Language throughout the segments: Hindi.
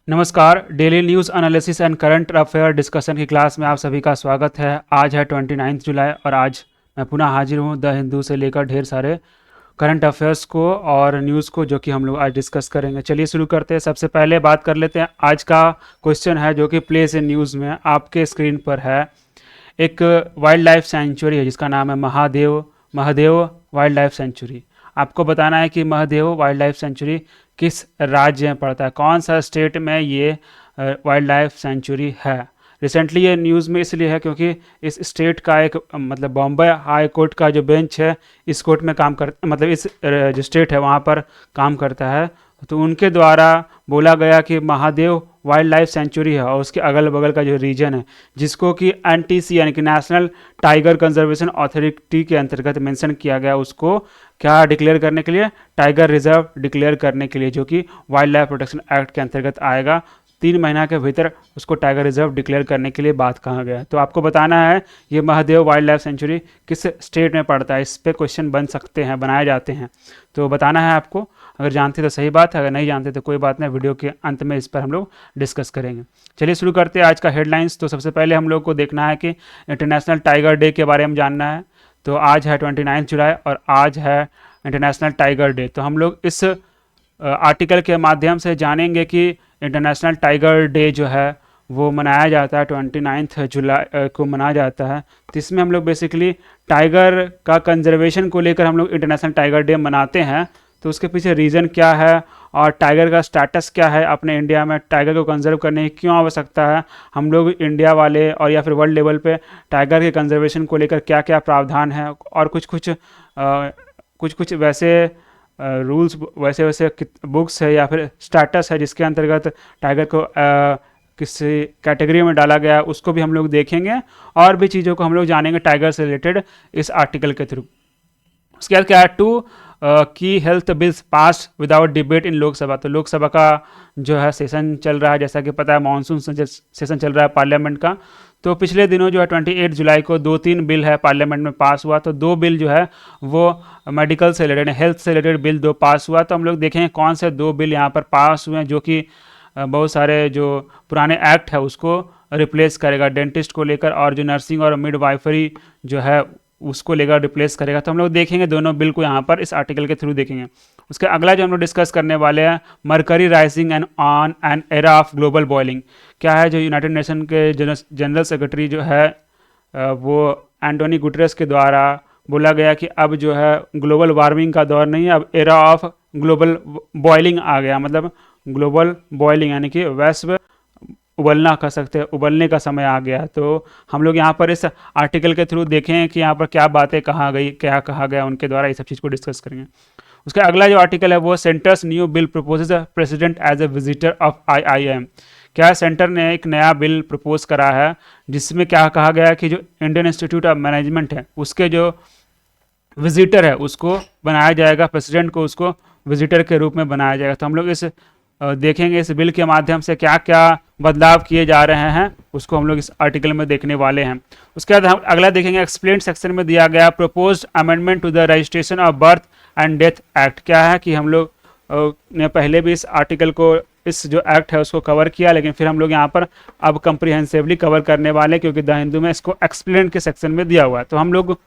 नमस्कार। Daily news analysis and current affair discussion की क्लास में आप सभी का स्वागत है। आज है 29 जुलाई और आज मैं पुनः हाजिर हूँ द हिंदू से लेकर ढेर सारे करंट अफेयर्स को और न्यूज़ को जो कि हम लोग आज डिस्कस करेंगे। चलिए शुरू करते हैं। सबसे पहले बात कर लेते हैं। आज का क्वेश्चन है जो कि प्लेस इन न्यूज़ में आपके स्क्रीन पर है। एक वाइल्ड लाइफ सेंचुरी है जिसका नाम है महादेव वाइल्ड लाइफ सेंचुरी। आपको बताना है कि महादेव वाइल्ड लाइफ सेंचुरी किस राज्य में पड़ता है, कौन सा स्टेट में ये वाइल्ड लाइफ सेंचुरी है। रिसेंटली ये न्यूज़ में इसलिए है क्योंकि इस स्टेट का एक मतलब बॉम्बे हाई कोर्ट का जो बेंच है इस कोर्ट में काम कर मतलब इस जो स्टेट है वहाँ पर काम करता है। तो उनके द्वारा बोला गया कि महादेव वाइल्ड लाइफ सेंचुरी है और उसके अगल बगल का जो रीजन है जिसको कि एनटीसी यानी कि नेशनल टाइगर कंजर्वेशन अथॉरिटी के अंतर्गत मेंशन किया गया, उसको क्या डिक्लेयर करने के लिए, टाइगर रिजर्व डिक्लेयर करने के लिए, जो कि वाइल्ड लाइफ प्रोटेक्शन एक्ट के अंतर्गत आएगा। 3 महीना के भीतर उसको टाइगर रिजर्व डिक्लेयर करने के लिए बात कहा गया है। तो आपको बताना है ये महादेव वाइल्ड लाइफ सेंचुरी किस स्टेट में पड़ता है। इस पर क्वेश्चन बन सकते हैं, बनाए जाते हैं, तो बताना है आपको। अगर जानते तो सही बात है, अगर नहीं जानते तो कोई बात नहीं, वीडियो के अंत में इस पर हम लोग डिस्कस करेंगे। चलिए शुरू करते हैं आज का हेडलाइंस। तो सबसे पहले हम लोग को देखना है कि इंटरनेशनल टाइगर डे के बारे में जानना है। तो आज है 29 जुलाई और आज है इंटरनेशनल टाइगर डे। तो हम लोग इस आर्टिकल के माध्यम से जानेंगे कि इंटरनेशनल टाइगर डे जो है वो मनाया जाता है 29 जुलाई को मनाया जाता है। तो इसमें हम लोग बेसिकली टाइगर का कंजर्वेशन को लेकर हम लोग इंटरनेशनल टाइगर डे मनाते हैं। तो उसके पीछे रीज़न क्या है और टाइगर का स्टेटस क्या है, अपने इंडिया में टाइगर को कंजर्व करने की क्यों आवश्यकता है, हम लोग इंडिया वाले और या फिर वर्ल्ड लेवल पे टाइगर के कंजर्वेशन को लेकर क्या क्या प्रावधान है और कुछ वैसे रूल्स वैसे बुक्स है या फिर स्टेटस है जिसके अंतर्गत टाइगर को किसी कैटेगरी में डाला गया है, उसको भी हम लोग देखेंगे और भी चीज़ों को हम लोग जानेंगे टाइगर से रिलेटेड इस आर्टिकल के थ्रू। उसके बाद क्या है, 2 की health bills pass without debate in Lok Sabha. तो लोकसभा का जो है सेशन चल रहा है, जैसा कि पता है मानसून सेशन चल रहा है पार्लियामेंट का। तो पिछले दिनों जो है 28 जुलाई को 2-3 बिल है पार्लियामेंट में पास हुआ। तो 2 बिल जो है वो मेडिकल से रिलेटेड, हेल्थ से रिलेटेड बिल 2 पास हुआ। तो हम लोग देखेंगे कौन से 2 बिल यहाँ पर पास हुए हैं जो कि बहुत सारे जो पुराने एक्ट है उसको रिप्लेस करेगा, डेंटिस्ट को लेकर और जो नर्सिंग और मिडवाइफरी जो है उसको लेकर रिप्लेस करेगा। तो हम लोग देखेंगे दोनों बिल को यहाँ पर इस आर्टिकल के थ्रू देखेंगे। उसके अगला जो हम लोग डिस्कस करने वाले हैं, mercury rising and on an era of global boiling. क्या है, जो यूनाइटेड नेशन के जनरल सेक्रेटरी जो है वो एंटोनी गुटरेस के द्वारा बोला गया कि अब जो है ग्लोबल वार्मिंग का दौर नहीं है, अब एरा ऑफ ग्लोबल बॉइलिंग आ गया। मतलब ग्लोबल बॉइलिंग यानी कि वैश्व उबलना कह सकते हैं, उबलने का समय आ गया। तो हम लोग यहाँ पर इस आर्टिकल के थ्रू देखें कि यहाँ पर क्या बातें क्या कहा गया उनके द्वारा, ये सब चीज़ को डिस्कस करेंगे। उसका अगला जो आर्टिकल है वो centre's new bill proposes president as a visitor of IIM। क्या है, सेंटर ने एक नया बिल प्रपोज करा है जिसमें क्या कहा गया है कि जो इंडियन इंस्टीट्यूट ऑफ मैनेजमेंट है उसके जो विजिटर है उसको बनाया जाएगा, प्रेसिडेंट को उसको विजिटर के रूप में बनाया जाएगा। तो हम लोग इस देखेंगे इस बिल के माध्यम से क्या क्या बदलाव किए जा रहे हैं, उसको हम लोग इस आर्टिकल में देखने वाले हैं। उसके बाद हम अगला देखेंगे, एक्सप्लेन सेक्शन में दिया गया proposed amendment to the registration of birth and death act. क्या है कि हम लोग ने पहले भी इस आर्टिकल को, इस जो एक्ट है उसको कवर किया, लेकिन फिर हम लोग यहाँ पर अब कंप्रीहेंसिवली कवर करने वाले क्योंकि द हिंदू में इसको एक्सप्लेन के सेक्शन में दिया हुआ है। तो हम लोग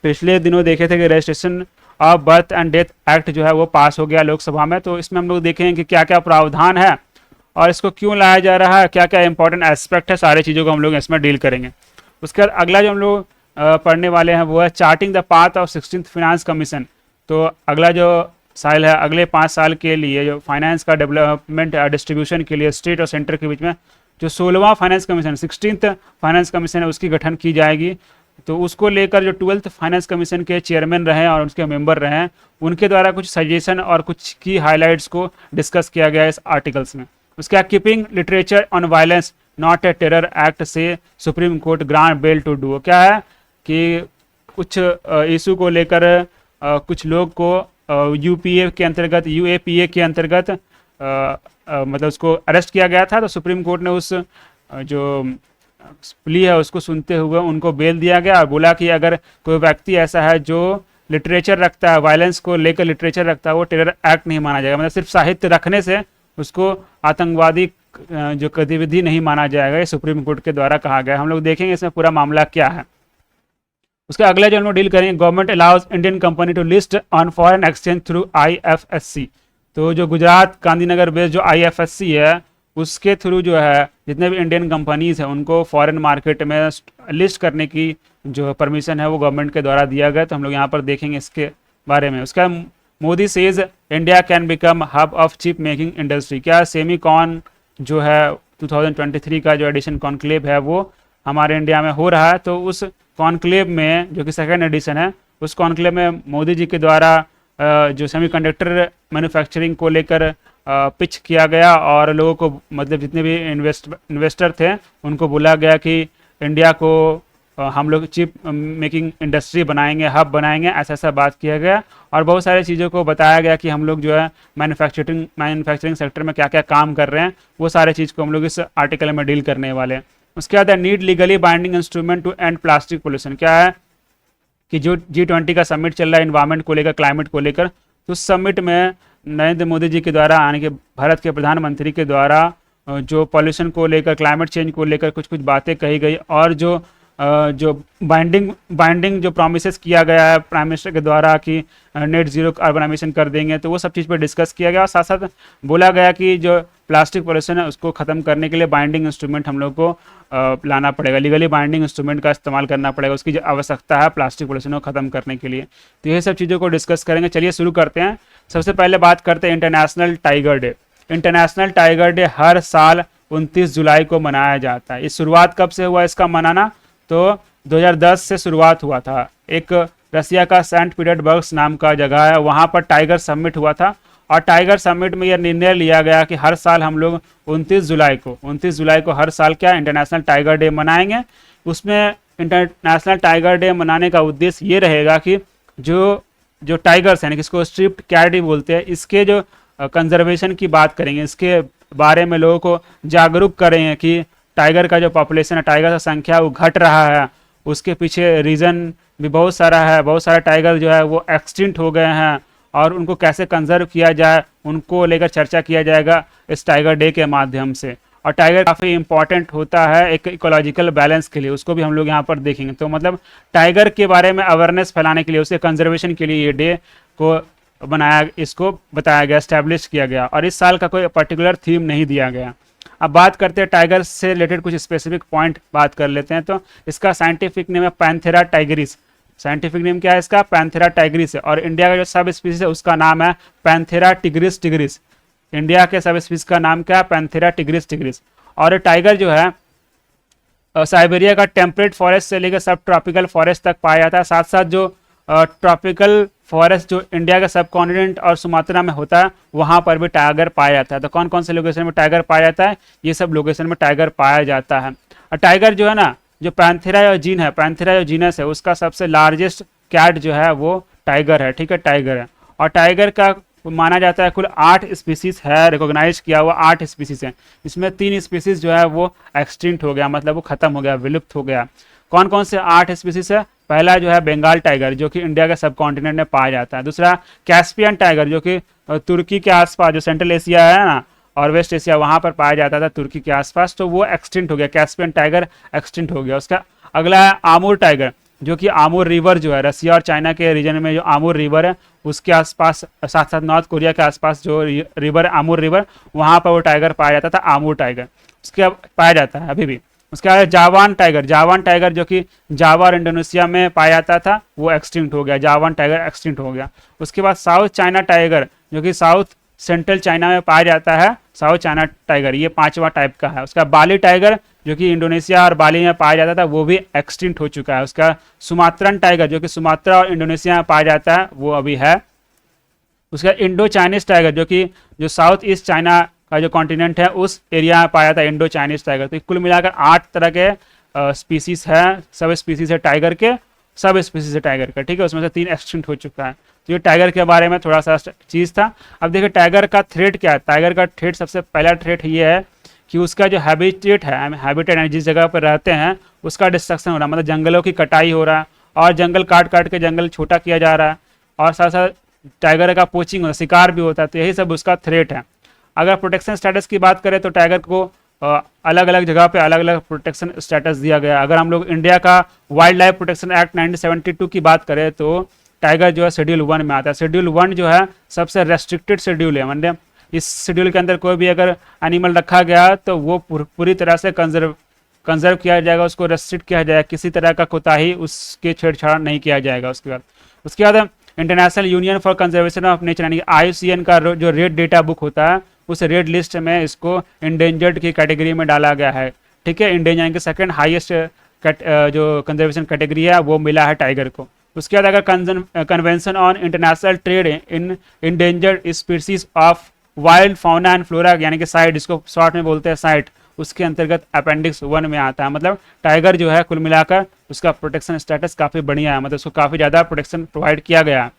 पिछले दिनों देखे थे कि registration of birth and death act जो है वो पास हो गया लोकसभा में। तो इसमें हम लोग देखेंगे कि क्या क्या प्रावधान है और इसको क्यों लाया जा रहा है, क्या क्या इंपॉर्टेंट एस्पेक्ट है, सारी चीज़ों को हम लोग इसमें डील करेंगे। उसके बाद अगला जो हम लोग पढ़ने वाले हैं वो है charting the path of 16th finance commission. तो अगला जो साल है, अगले 5 साल के लिए जो फाइनेंस का डेवलपमेंट डिस्ट्रीब्यूशन के लिए स्टेट और सेंटर के बीच में जो 16वां finance commission, 16th finance commission है उसकी गठन की जाएगी। तो उसको लेकर जो 12th फाइनेंस कमीशन के चेयरमैन रहे और उसके मेंबर रहे हैं उनके द्वारा कुछ सजेशन और कुछ की हाइलाइट्स को डिस्कस किया गया है इस आर्टिकल्स में। उसके बाद keeping literature on violence not a terror act से Supreme Court grant bail to do. क्या है कि कुछ इशू को लेकर कुछ लोग को UPA के अंतर्गत, UAPA के अंतर्गत मतलब उसको अरेस्ट किया गया था। तो सुप्रीम कोर्ट ने उस जो प्ली है उसको सुनते हुए उनको बेल दिया गया और बोला कि अगर कोई व्यक्ति ऐसा है जो लिटरेचर रखता है, वायलेंस को लेकर लिटरेचर रखता है, वो टेरर एक्ट नहीं माना जाएगा। मतलब सिर्फ साहित्य रखने से उसको आतंकवादी जो गतिविधि नहीं माना जाएगा, ये सुप्रीम कोर्ट के द्वारा कहा गया। हम लोग देखेंगे इसमें पूरा मामला क्या है। उसके अगले जो हम लोग डील करेंगे, government allows Indian company to list on foreign exchange through IFSC। तो जो गुजरात गांधीनगर बेस्ड जो IFSC है, उसके थ्रू जो है जितने भी इंडियन कंपनीज हैं उनको फॉरेन मार्केट में लिस्ट करने की जो परमिशन है वो गवर्नमेंट के द्वारा दिया गया। तो हम लोग यहाँ पर देखेंगे इसके बारे में। उसका Modi says India can become hub of chip making industry. क्या सेमीकॉन जो है 2023 का जो एडिशन कॉन्क्लेव है वो हमारे इंडिया में हो रहा है। तो उस कॉन्क्लेव में, जो कि सेकेंड एडिशन है, उस कॉन्क्लेव में मोदी जी के द्वारा जो सेमीकंडक्टर मैन्युफैक्चरिंग को लेकर पिच किया गया और लोगों को, मतलब जितने भी इन्वेस्टर थे उनको बोला गया कि इंडिया को हम लोग चिप मेकिंग इंडस्ट्री बनाएंगे, हब बनाएंगे, ऐसा बात किया गया। और बहुत सारी चीज़ों को बताया गया कि हम लोग जो है मैन्युफैक्चरिंग सेक्टर में क्या क्या काम कर रहे हैं, वो सारे चीज़ को हम लोग इस आर्टिकल में डील करने वाले हैं। उसके बाद need legally binding instrument to end plastic pollution. क्या है कि जो G20 का समिट चल रहा है इन्वायरमेंट को लेकर, क्लाइमेट को लेकर, तो उस समिट में नरेंद्र मोदी जी के द्वारा आने के, भारत के प्रधानमंत्री के द्वारा जो पॉल्यूशन को लेकर, क्लाइमेट चेंज को लेकर कुछ कुछ बातें कही गई और जो बाइंडिंग जो प्रॉमिसेस किया गया है प्राइम मिनिस्टर के द्वारा कि नेट जीरो कार्बन एमिशन कर देंगे, तो वो सब चीज़ पर डिस्कस किया गया। और साथ साथ बोला गया कि जो प्लास्टिक पॉल्यूशन है उसको ख़त्म करने के लिए बाइंडिंग इंस्ट्रूमेंट हम लोग को लाना पड़ेगा, लीगली बाइंडिंग इंस्ट्रूमेंट का इस्तेमाल करना पड़ेगा, उसकी आवश्यकता है प्लास्टिक पॉल्यूशन को ख़त्म करने के लिए। तो ये सब चीज़ों को डिस्कस करेंगे। चलिए शुरू करते हैं। सबसे पहले बात करते हैं international tiger day. International tiger day हर साल 29 जुलाई को मनाया जाता है। इस शुरुआत कब से हुआ इसका मनाना? तो 2010 से शुरुआत हुआ था। एक रसिया का सेंट पीटर्सबर्ग नाम का जगह है, वहाँ पर टाइगर समिट हुआ था और टाइगर समिट में यह निर्णय लिया गया कि हर साल हम लोग 29 जुलाई को हर साल क्या इंटरनेशनल टाइगर डे मनाएंगे। उसमें इंटरनेशनल टाइगर डे मनाने का उद्देश्य ये रहेगा कि जो टाइगर्स हैं, जिसको स्ट्रिप्ड कैट भी बोलते हैं, इसके जो कंजर्वेशन की बात करेंगे, इसके बारे में लोगों को जागरूक करेंगे कि टाइगर का जो पॉपुलेशन है, टाइगर का संख्या वो घट रहा है। उसके पीछे रीज़न भी बहुत सारा है। बहुत सारे टाइगर जो है वो एक्सटिंक्ट हो गए हैं और उनको कैसे कंजर्व किया जाए उनको लेकर चर्चा किया जाएगा इस टाइगर डे के माध्यम से। और टाइगर काफ़ी इंपॉर्टेंट होता है एक इकोलॉजिकल बैलेंस के लिए, उसको भी हम लोग यहाँ पर देखेंगे। तो मतलब टाइगर के बारे में अवेयरनेस फैलाने के लिए, उसके कंजर्वेशन के लिए ये डे को इसको बताया गया, इस्टेब्लिश किया गया। और इस साल का कोई पर्टिकुलर थीम नहीं दिया गया। अब बात करते हैं टाइगर से रिलेटेड कुछ स्पेसिफिक पॉइंट बात कर लेते हैं। तो इसका साइंटिफिक नेम है पैंथेरा टाइगरिस। साइंटिफिक नेम क्या है इसका? पैंथेरा टाइगरिस है। और इंडिया का जो सब स्पीसीज है उसका नाम है पैंथेरा टिग्रिस। इंडिया के सब स्पीसीज का नाम क्या है? Panthera tigris. और टाइगर जो है साइबेरिया का टेम्परेट फॉरेस्ट से लेकर सब ट्रॉपिकल फॉरेस्ट तक पाया जाता है। साथ साथ जो ट्रॉपिकल फॉरेस्ट जो इंडिया का सब कॉन्टिनेंट और सुमात्रा में होता है वहाँ पर भी टाइगर पाया जाता है। तो कौन कौन से लोकेशन में टाइगर पाया जाता है? ये सब लोकेशन में टाइगर पाया जाता है। और टाइगर जो है ना, जो पैंथेरा जीन है, पैंथेरा जो जीनस है, उसका सबसे लार्जेस्ट कैट जो है वो टाइगर है। ठीक है, टाइगर है। और टाइगर का माना जाता है कुल 8 स्पीसीज है, रिकॉग्नाइज किया हुआ 8 स्पीसीज है। इसमें 3 स्पीसीज जो है वो एक्सटिंक्ट हो गया, मतलब वो खत्म हो गया, विलुप्त हो गया। कौन कौन से 8 स्पीसीज है? पहला जो है बंगाल टाइगर, जो कि इंडिया के सब कॉन्टिनेंट में पाया जाता है। दूसरा कैस्पियन टाइगर, जो कि तुर्की के आसपास, जो सेंट्रल एशिया है ना और वेस्ट एशिया, वहाँ पर पाया जाता था तुर्की के आसपास, तो वो एक्सटिंक्ट हो गया, कैस्पियन टाइगर एक्सटिंक्ट हो गया। उसका अगला है आमूर टाइगर, जो कि आमूर रिवर जो है रसिया और चाइना के रीजन में जो आमूर रिवर है उसके आसपास, साथ साथ नॉर्थ कोरिया के आसपास जो रिवर आमूर रिवर, वहाँ पर वो टाइगर पाया जाता था, आमूर टाइगर। उसके पाया जाता है अभी भी। उसके बाद जावान टाइगर जो कि जावा और इंडोनेशिया में पाया जाता था, वो एक्सटिंक्ट हो गया, जावान टाइगर एक्सटिंक्ट हो गया। उसके बाद साउथ चाइना टाइगर, जो कि साउथ सेंट्रल चाइना में पाया जाता है, साउथ चाइना टाइगर, ये 5वां टाइप का है। उसका बाली टाइगर, जो कि इंडोनेशिया और बाली में पाया जाता था, वो भी एक्सटिंक्ट हो चुका है। उसका सुमात्रन टाइगर, जो कि सुमात्रा और इंडोनेशिया में पाया जाता है, वो अभी है। उसका इंडो चाइनीज टाइगर, जो कि जो साउथ ईस्ट चाइना का जो कॉन्टिनेंट है उस एरिया में पाया था, इंडो चाइनीज टाइगर। तो कुल मिलाकर 8 तरह के स्पीसीज है, सब स्पीसीज है टाइगर के, सब स्पीसीज है टाइगर का। ठीक है, उसमें से 3 एक्सटिंक्ट हो चुका है। तो ये टाइगर के बारे में थोड़ा सा चीज़ था। अब देखिए टाइगर का थ्रेट क्या है। टाइगर का थ्रेट, सबसे पहला थ्रेट ये है कि उसका जो हैबिटेट है, हैबिटेट जिस जगह पर रहते हैं उसका डिस्ट्रक्शन हो रहा है, मतलब जंगलों की कटाई हो रहा है और जंगल काट काट के जंगल छोटा किया जा रहा है। और साथ साथ टाइगर का पोचिंग होता है, शिकार भी होता है। तो यही सब उसका थ्रेट है। अगर प्रोटेक्शन स्टेटस की बात करें तो टाइगर को अलग अलग जगह पे अलग अलग प्रोटेक्शन स्टेटस दिया गया। अगर हम लोग इंडिया का वाइल्ड लाइफ प्रोटेक्शन एक्ट 1972 की बात करें तो टाइगर जो है शेड्यूल 1 में आता है। शेड्यूल 1 जो है सबसे रेस्ट्रिक्टेड शेड्यूल है, मतलब इस शेड्यूल के अंदर कोई भी अगर एनिमल रखा गया तो वो पूरी तरह से कंजर्व किया जाएगा, उसको रेस्ट्रिक्ट किया जाएगा, किसी तरह का कोताही उसके छेड़छाड़ नहीं किया जाएगा। उसके बाद international union for conservation of nature यानी कि IUCN का जो रेड डेटा बुक होता है उस रेड लिस्ट में इसको इंडेंजर्ड की कैटेगरी में डाला गया है। ठीक है, इंडेंजर यानी कि सेकंड हाईएस्ट जो कंजर्वेशन कैटेगरी है वो मिला है टाइगर को। उसके बाद अगर convention on international trade in endangered species of wild fauna and flora यानी कि साइट, इसको शॉर्ट में बोलते हैं साइट, उसके अंतर्गत अपेंडिक्स 1 में आता है। मतलब टाइगर जो है कुल मिलाकर उसका प्रोटेक्शन स्टेटस काफ़ी बढ़िया है, मतलब उसको काफ़ी ज़्यादा प्रोटेक्शन प्रोवाइड किया गया है।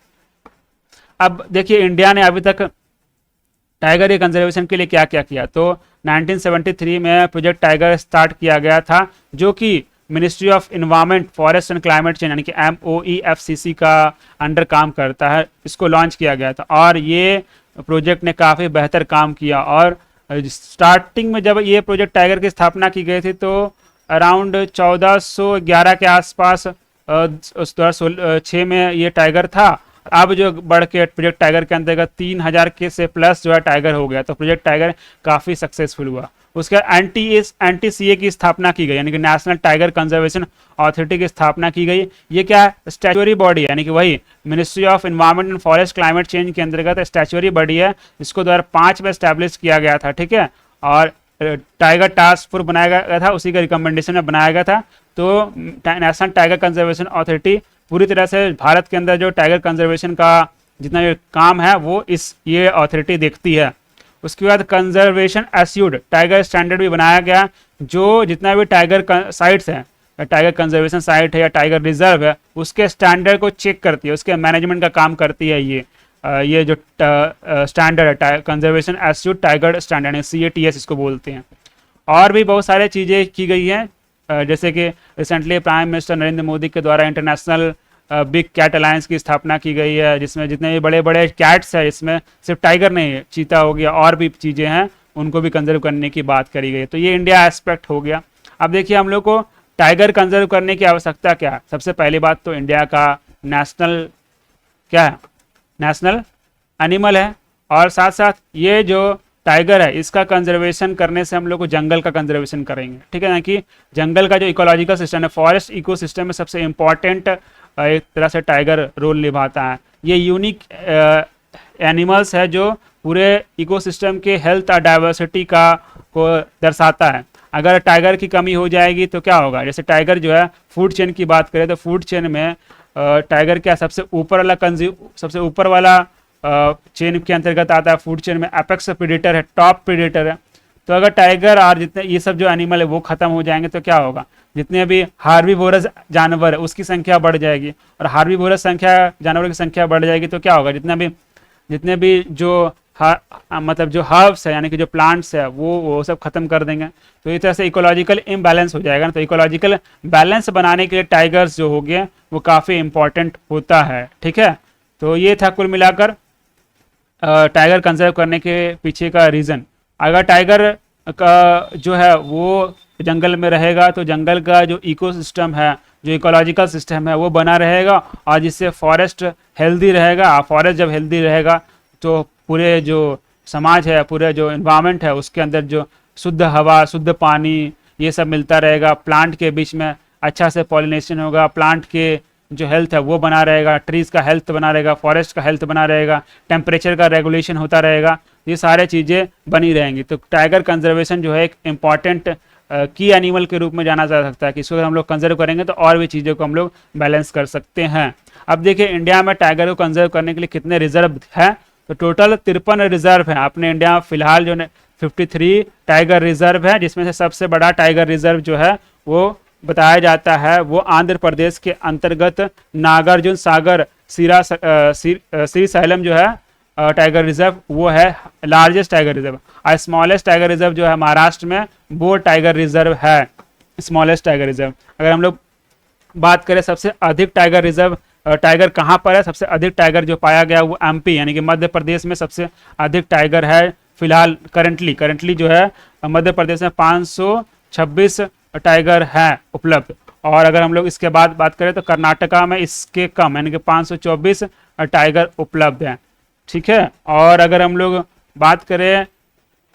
अब देखिए इंडिया ने अभी तक टाइगर के कंजर्वेशन के लिए क्या क्या किया। तो 1973 में प्रोजेक्ट टाइगर स्टार्ट किया गया था, जो कि ministry of environment forest and climate change यानी कि MOEFCC का अंडर काम करता है। इसको लॉन्च किया गया था और ये प्रोजेक्ट ने काफ़ी बेहतर काम किया। और स्टार्टिंग में जब ये प्रोजेक्ट टाइगर की स्थापना की गई थी तो अराउंड 1411 के आसपास 2006 में ये टाइगर था। अब जो बढ़ के प्रोजेक्ट टाइगर के अंतर्गत 3000 के से प्लस जो है टाइगर हो गया, तो प्रोजेक्ट टाइगर काफ़ी सक्सेसफुल हुआ। उसके एंटी CA की स्थापना की गई यानी कि नेशनल टाइगर कंजर्वेशन अथॉरिटी की स्थापना की गई। ये क्या है, स्टैच्यूरी बॉडी है, यानी कि वही ministry of environment and forest climate change के अंतर्गत स्टैच्यूरी बॉडी है। इसको 2005 में स्टैब्लिश किया गया था। ठीक है, और टाइगर टास्क फोर्स बनाया गया था, उसी के रिकमेंडेशन में बनाया गया था। तो नेशनल टाइगर कंजर्वेशन अथॉरिटी पूरी तरह से भारत के अंदर जो टाइगर कंजर्वेशन का जितना ये काम है वो ये अथॉरिटी देखती है। उसके बाद कंजर्वेशन एस्यूड टाइगर स्टैंडर्ड भी बनाया गया, जो जितना भी टाइगर साइट्स हैं, टाइगर कंजर्वेशन साइट है या टाइगर रिजर्व है, उसके स्टैंडर्ड को चेक करती है, उसके मैनेजमेंट का काम करती है। ये जो स्टैंडर्ड है कंजर्वेशन एस्यूड टाइगर स्टैंडर्ड है, CATS इसको बोलते हैं। और भी बहुत सारे चीज़ें की गई हैं, जैसे कि recently prime minister Narendra Modi के द्वारा इंटरनेशनल बिग कैट अलायंस की स्थापना की गई है, जिसमें जितने भी बड़े बड़े कैट्स हैं, इसमें सिर्फ टाइगर नहीं, चीता हो गया और भी चीज़ें हैं, उनको भी कंजर्व करने की बात करी गई। तो ये इंडिया एस्पेक्ट हो गया। अब देखिए हम लोग को टाइगर कंजर्व करने की आवश्यकता क्या है। सबसे पहली बात तो इंडिया का नेशनल क्या है, नेशनल एनिमल है, और साथ साथ ये जो टाइगर है इसका कंजर्वेशन करने से हम लोग को जंगल का कंजर्वेशन करेंगे। ठीक है ना, कि जंगल का जो इकोलॉजिकल सिस्टम है, फॉरेस्ट इकोसिस्टम में सबसे इम्पॉर्टेंट एक तरह से टाइगर रोल निभाता है। ये यूनिक एनिमल्स है जो पूरे इकोसिस्टम के हेल्थ और डाइवर्सिटी को दर्शाता है। अगर टाइगर की कमी हो जाएगी तो क्या होगा, जैसे टाइगर जो है फूड चेन की बात करें तो फूड चेन में टाइगर क्या सबसे ऊपर वाला चेन के अंतर्गत आता है। फूड चेन में एपेक्स प्रेडेटर है, टॉप प्रेडेटर है। तो अगर टाइगर और जितने ये सब जो एनिमल है वो खत्म हो जाएंगे तो क्या होगा, जितने भी हार्बीवोरस जानवर है उसकी संख्या बढ़ जाएगी, और हार्बीवोरस जानवरों की संख्या बढ़ जाएगी तो क्या होगा, जितने भी जो मतलब जो हर्ब्स है यानी कि जो प्लांट्स है वो सब खत्म कर देंगे। तो इस तरह से इकोलॉजिकल इम्बैलेंस हो जाएगा ना। तो इकोलॉजिकल बैलेंस बनाने के लिए टाइगर्स जो हो गए वो काफ़ी इंपॉर्टेंट होता है। ठीक है, तो ये था कुल मिलाकर टाइगर कंजर्व करने के पीछे का रीज़न। अगर टाइगर का जो है वो जंगल में रहेगा तो जंगल का जो इकोसिस्टम है, जो इकोलॉजिकल सिस्टम है वो बना रहेगा, और जिससे फॉरेस्ट हेल्दी रहेगा। फॉरेस्ट जब हेल्दी रहेगा तो पूरे जो समाज है, पूरे जो इन्वायरमेंट है उसके अंदर जो शुद्ध हवा, शुद्ध पानी ये सब मिलता रहेगा। प्लांट के बीच में अच्छा से पॉलिनेशन होगा, प्लांट के जो हेल्थ है वो बना रहेगा, ट्रीज़ का हेल्थ बना रहेगा, फॉरेस्ट का हेल्थ बना रहेगा, टेम्परेचर का रेगुलेशन होता रहेगा, ये सारे चीज़ें बनी रहेंगी। तो टाइगर कंजर्वेशन जो है एक इम्पॉर्टेंट की एनिमल के रूप में जाना जा सकता है कि इसको अगर हम लोग कंजर्व करेंगे तो और भी चीज़ों को हम लोग बैलेंस कर सकते हैं। अब देखिए इंडिया में टाइगर को कंजर्व करने के लिए कितने रिजर्व हैं। तो टोटल 53 रिजर्व हैं अपने इंडिया में फिलहाल, जो 53 टाइगर रिजर्व है, जिसमें से सबसे बड़ा टाइगर रिजर्व जो है वो बताया जाता है वो आंध्र प्रदेश के अंतर्गत नागार्जुन सागर श्रीशैलम जो है टाइगर रिजर्व वो है लार्जेस्ट टाइगर रिजर्व। और स्मॉलेस्ट टाइगर रिजर्व जो है महाराष्ट्र में वो टाइगर रिजर्व है, स्मॉलेस्ट टाइगर रिजर्व। अगर हम लोग बात करें सबसे अधिक टाइगर रिजर्व टाइगर कहाँ पर है, सबसे अधिक टाइगर जो पाया गया वो MP यानी कि मध्य प्रदेश में सबसे अधिक टाइगर है, फिलहाल करंटली जो है मध्य प्रदेश में 526 टाइगर हैं उपलब्ध। और अगर हम लोग इसके बाद बात करें तो कर्नाटका में इसके कम यानी कि 524 टाइगर उपलब्ध हैं। ठीक है, और अगर हम लोग बात करें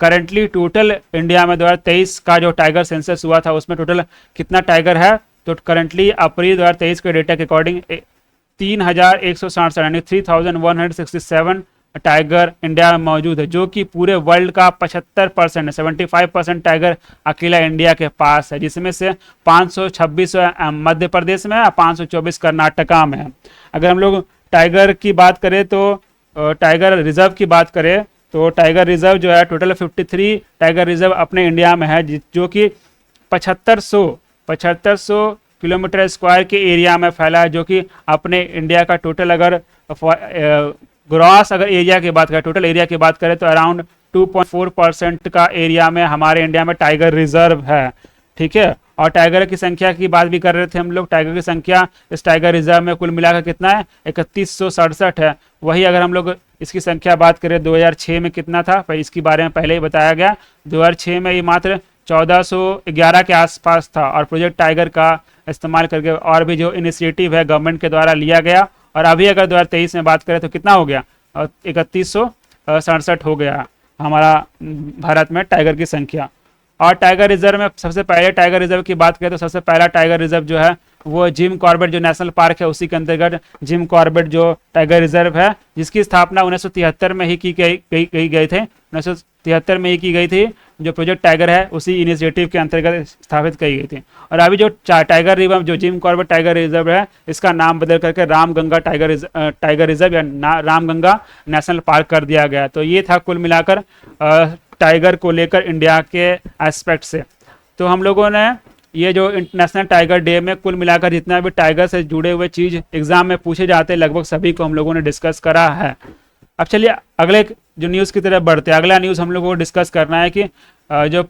करंटली टोटल इंडिया में 2023 का जो टाइगर सेंसस हुआ था उसमें टोटल कितना टाइगर है, तो करंटली अप्रैल 2023 के डेटा के अकॉर्डिंग 3167 यानी 3167 टाइगर इंडिया में मौजूद है, जो कि पूरे वर्ल्ड का 75% 75% टाइगर अकेला इंडिया के पास है, जिसमें से 526 मध्य प्रदेश में है, 524 कर्नाटका में है। अगर हम लोग टाइगर की बात करें तो टाइगर रिजर्व की बात करें तो टाइगर रिजर्व जो है टोटल 53 टाइगर रिजर्व अपने इंडिया में है, जो कि 7500 किलोमीटर स्क्वायर के एरिया में फैला है, जो कि अपने इंडिया का टोटल अगर ग्रॉस अगर एरिया की बात करें टोटल एरिया की बात करें तो अराउंड 2.4% का एरिया में हमारे इंडिया में टाइगर रिजर्व है। ठीक है, और टाइगर की संख्या की बात भी कर रहे थे हम लोग। टाइगर की संख्या इस टाइगर रिजर्व में कुल मिलाकर कितना है, 3167 है। वही अगर हम लोग इसकी संख्या बात करें 2006 में कितना था, इसके बारे में पहले ही बताया गया। 2006 में ये मात्र 1411 के आसपास था, और प्रोजेक्ट टाइगर का इस्तेमाल करके और भी जो इनिशिएटिव है गवर्नमेंट के द्वारा लिया गया, और अभी अगर 2023 में बात करें तो कितना हो गया, 3167 हो गया हमारा भारत में टाइगर की संख्या। और टाइगर रिजर्व में सबसे पहले टाइगर रिजर्व की बात करें तो सबसे पहला टाइगर रिजर्व जो है वो जिम कॉर्बेट जो नेशनल पार्क है उसी के अंतर्गत जिम कॉर्बेट जो टाइगर रिजर्व है, जिसकी स्थापना 1973 में ही की गई थे 1973 में ही की गई थी। जो प्रोजेक्ट टाइगर है उसी इनिशिएटिव के अंतर्गत स्थापित की गई थी। और अभी जो टाइगर रिजर्व जो जिम कॉर्बेट टाइगर रिजर्व है इसका नाम बदल करके रामगंगा टाइगर रिजर्व या रामगंगा नेशनल पार्क कर दिया गया। तो ये था कुल मिलाकर टाइगर को लेकर इंडिया के एस्पेक्ट से। तो हम लोगों ने ये जो इंटरनेशनल टाइगर डे में कुल मिलाकर जितना भी टाइगर से जुड़े हुए चीज एग्जाम में पूछे जाते हैं लगभग सभी को हम लोगों ने डिस्कस करा है। अब चलिए अगले जो न्यूज़ की तरफ बढ़ते हैं। अगला न्यूज़ हम लोगों को डिस्कस करना है कि जो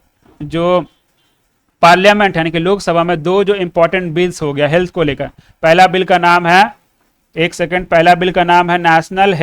पार्लियामेंट यानी कि लोकसभा में दो जो इंपॉर्टेंट बिल्स हो गया हेल्थ को लेकर। पहला बिल का नाम है पहला बिल का नाम है national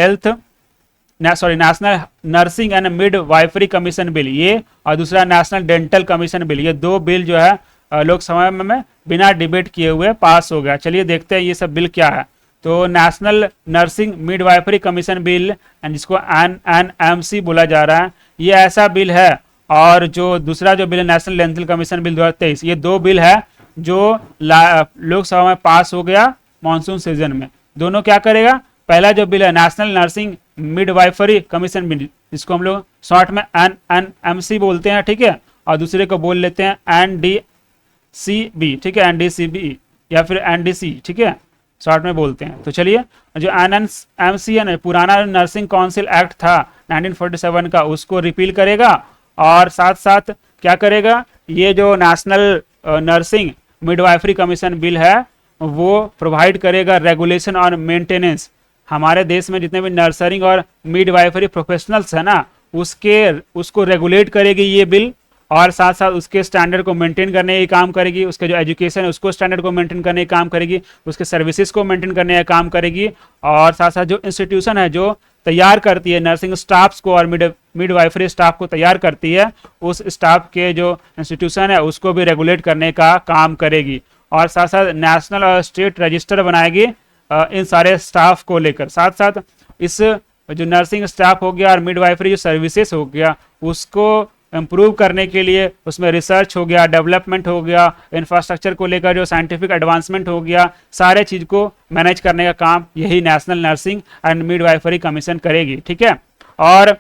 nursing and midwifery commission bill ये, और दूसरा नेशनल डेंटल कमीशन बिल। ये दो बिल जो है लोकसभा में बिना डिबेट किए हुए पास हो गया। चलिए देखते हैं ये सब बिल क्या है। तो national nursing midwifery commission bill जिसको NNMC बोला जा रहा है, ये ऐसा बिल है। और जो दूसरा जो बिल है नेशनल डेंटल कमीशन बिल 2023, ये दो बिल है जो लोकसभा में पास हो गया मानसून सीजन में। दोनों क्या करेगा, पहला जो बिल है national nursing midwifery commission bill, जिसको हम लोग शॉर्ट में NNMC बोलते हैं, ठीक है, और दूसरे को बोल लेते हैं NDCB, ठीक है, NDCB या फिर NDC, ठीक है, शॉर्ट में बोलते हैं। तो चलिए जो NNMC है पुराना नर्सिंग काउंसिल एक्ट था 1947 का, उसको रिपील करेगा, और साथ साथ क्या करेगा, ये जो national nursing midwifery commission bill है वो प्रोवाइड करेगा रेगुलेशन और मेंटेनेंस। हमारे देश में जितने भी नर्सरिंग और मिडवाइफरी प्रोफेशनल्स है ना उसको रेगुलेट करेगी ये बिल, और साथ साथ उसके स्टैंडर्ड को मेंटेन करने का काम करेगी, उसके जो एजुकेशन है उसको स्टैंडर्ड को मेंटेन करने का काम करेगी, उसके सर्विसेज को मेंटेन करने का काम करेगी, और साथ साथ जो इंस्टीट्यूशन है जो तैयार करती है नर्सिंग स्टाफ्स को और मिडवाइफरी स्टाफ को तैयार करती है, उस स्टाफ के जो इंस्टीट्यूशन है उसको भी रेगुलेट करने का काम करेगी, और साथ साथ नेशनल और स्टेट रजिस्टर बनाएगी इन सारे स्टाफ को लेकर। साथ साथ इस जो नर्सिंग स्टाफ हो गया और मिडवाइफरी जो सर्विसेज हो गया उसको इम्प्रूव करने के लिए उसमें रिसर्च हो गया, डेवलपमेंट हो गया, इंफ्रास्ट्रक्चर को लेकर जो साइंटिफिक एडवांसमेंट हो गया, सारे चीज़ को मैनेज करने का काम यही national nursing and midwifery commission करेगी, ठीक है। और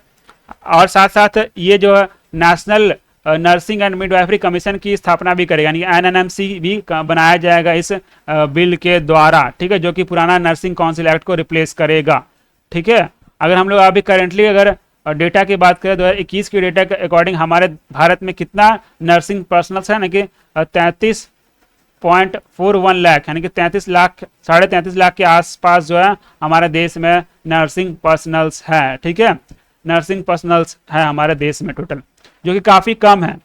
साथ साथ ये जो national nursing and midwifery commission की स्थापना भी करेगा, यानी NNMC भी बनाया जाएगा इस बिल के द्वारा, ठीक है, जो कि पुराना नर्सिंग काउंसिल एक्ट को रिप्लेस करेगा, ठीक है। अगर हम लोग अभी करेंटली अगर डेटा की बात करें 2021 के डेटा के अकॉर्डिंग हमारे भारत में कितना नर्सिंग पर्सनल्स है ना कि 33.41 लाख, यानी कि 33 लाख के आसपास जो है हमारे देश में नर्सिंग पर्सनल्स है, ठीक है, नर्सिंग पर्सनल्स है हमारे देश में टोटल, जो कि काफ़ी कम है।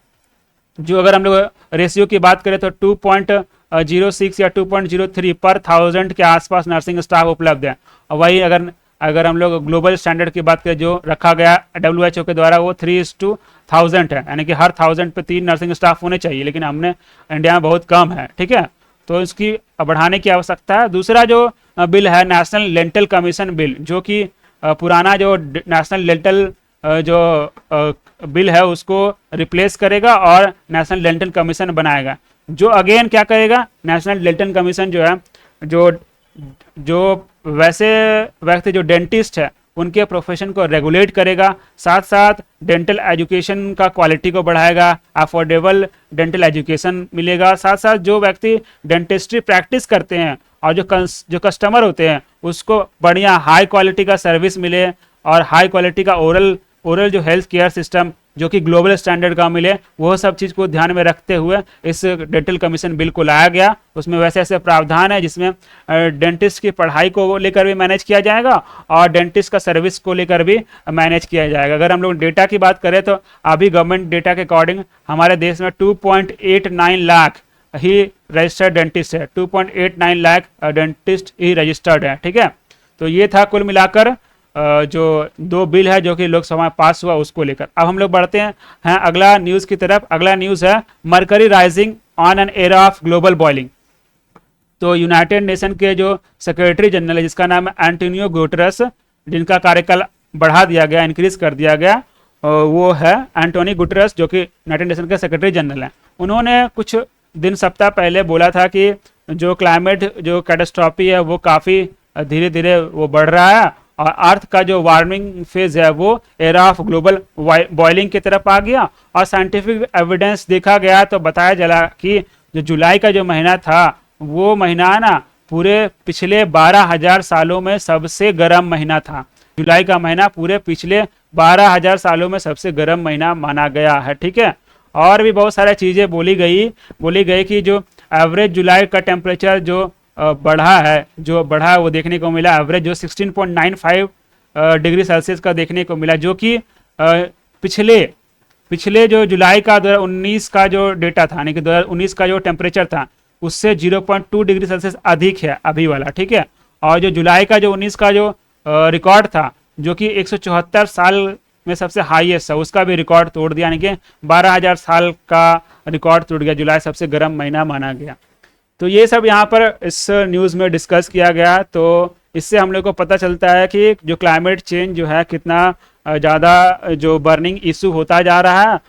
जो अगर हम लोग रेशियो की बात करें तो 2.06 या 2.03 पर 1000 के आसपास नर्सिंग स्टाफ उपलब्ध है। और वही अगर अगर हम लोग ग्लोबल स्टैंडर्ड की बात करें जो रखा गया WHO के द्वारा वो 3:1000 है, यानी कि हर 1000 पे 3 नर्सिंग स्टाफ होने चाहिए, लेकिन हमने इंडिया में बहुत कम है। ठीक है, तो इसकी बढ़ाने की आवश्यकता है। दूसरा जो बिल है नेशनल डेंटल कमीशन बिल, जो कि पुराना जो नेशनल डेंटल जो बिल है उसको रिप्लेस करेगा और नेशनल डेंटल कमीशन बनाएगा, जो अगेन क्या करेगा, नेशनल डेंटल कमीशन जो है जो जो वैसे व्यक्ति जो डेंटिस्ट है उनके प्रोफेशन को रेगुलेट करेगा, साथ साथ डेंटल एजुकेशन का क्वालिटी को बढ़ाएगा, अफोर्डेबल डेंटल एजुकेशन मिलेगा, साथ साथ जो व्यक्ति डेंटिस्ट्री प्रैक्टिस करते हैं और जो कस्टमर होते हैं उसको बढ़िया हाई क्वालिटी का सर्विस मिले और हाई क्वालिटी का ओरल जो हेल्थ केयर सिस्टम जो कि ग्लोबल स्टैंडर्ड का मिले, वो सब चीज़ को ध्यान में रखते हुए इस डेंटल कमीशन बिल को लाया गया। उसमें वैसे ऐसे प्रावधान है जिसमें डेंटिस्ट की पढ़ाई को लेकर भी मैनेज किया जाएगा और डेंटिस्ट का सर्विस को लेकर भी मैनेज किया जाएगा। अगर हम लोग डेटा की बात करें तो अभी गवर्नमेंट डेटा के अकॉर्डिंग हमारे देश में 2.89 लाख ही रजिस्टर्ड डेंटिस्ट है, 2.89 लाख डेंटिस्ट ही रजिस्टर्ड है। ठीक है, तो ये था कुल मिलाकर जो 2 बिल है जो कि लोकसभा में पास हुआ उसको लेकर। अब हम लोग बढ़ते हैं अगला न्यूज़ की तरफ। अगला न्यूज़ है mercury rising on an era of global boiling. तो यूनाइटेड नेशन के जो सेक्रेटरी जनरल है जिसका नाम है एंटोनियो गुटेरेस, जिनका कार्यकाल बढ़ा दिया गया, इंक्रीज कर दिया गया, वो है एंटोनियो गुटेरेस जो कि यूनाइटेड नेशन के सेक्रेटरी जनरल हैं। उन्होंने कुछ सप्ताह पहले बोला था कि जो क्लाइमेट जो कैटास्ट्रॉफी है वो काफ़ी धीरे धीरे वो बढ़ रहा है और अर्थ का जो वार्मिंग फेज है वो एरा ऑफ ग्लोबल बॉइलिंग की तरफ आ गया। और साइंटिफिक एविडेंस देखा गया तो बताया चला कि जो जुलाई का जो महीना था वो महीना ना पूरे पिछले 12,000 सालों में सबसे गर्म महीना था। जुलाई का महीना पूरे पिछले 12,000 सालों में सबसे गर्म महीना माना गया है। ठीक है, और भी बहुत सारी चीज़ें बोली गई कि जो एवरेज जुलाई का टेम्परेचर जो बढ़ा है वो देखने को मिला, एवरेज जो 16.95 डिग्री सेल्सियस का देखने को मिला, जो कि पिछले जो जुलाई का 2019 का जो डेटा था, यानी कि 2019 का जो टेम्परेचर था उससे 0.2 डिग्री सेल्सियस अधिक है अभी वाला। ठीक है, और जो जुलाई का जो 19 का जो रिकॉर्ड था जो कि 174 साल में सबसे हाईएस्ट है, उसका भी रिकॉर्ड तोड़ दिया, यानी कि 12,000 साल का रिकॉर्ड टूट गया। जुलाई सबसे गर्म महीना माना गया। तो ये सब यहाँ पर इस न्यूज़ में डिस्कस किया गया। तो इससे हम लोग को पता चलता है कि जो क्लाइमेट चेंज जो है कितना ज़्यादा जो बर्निंग इशू होता जा रहा है।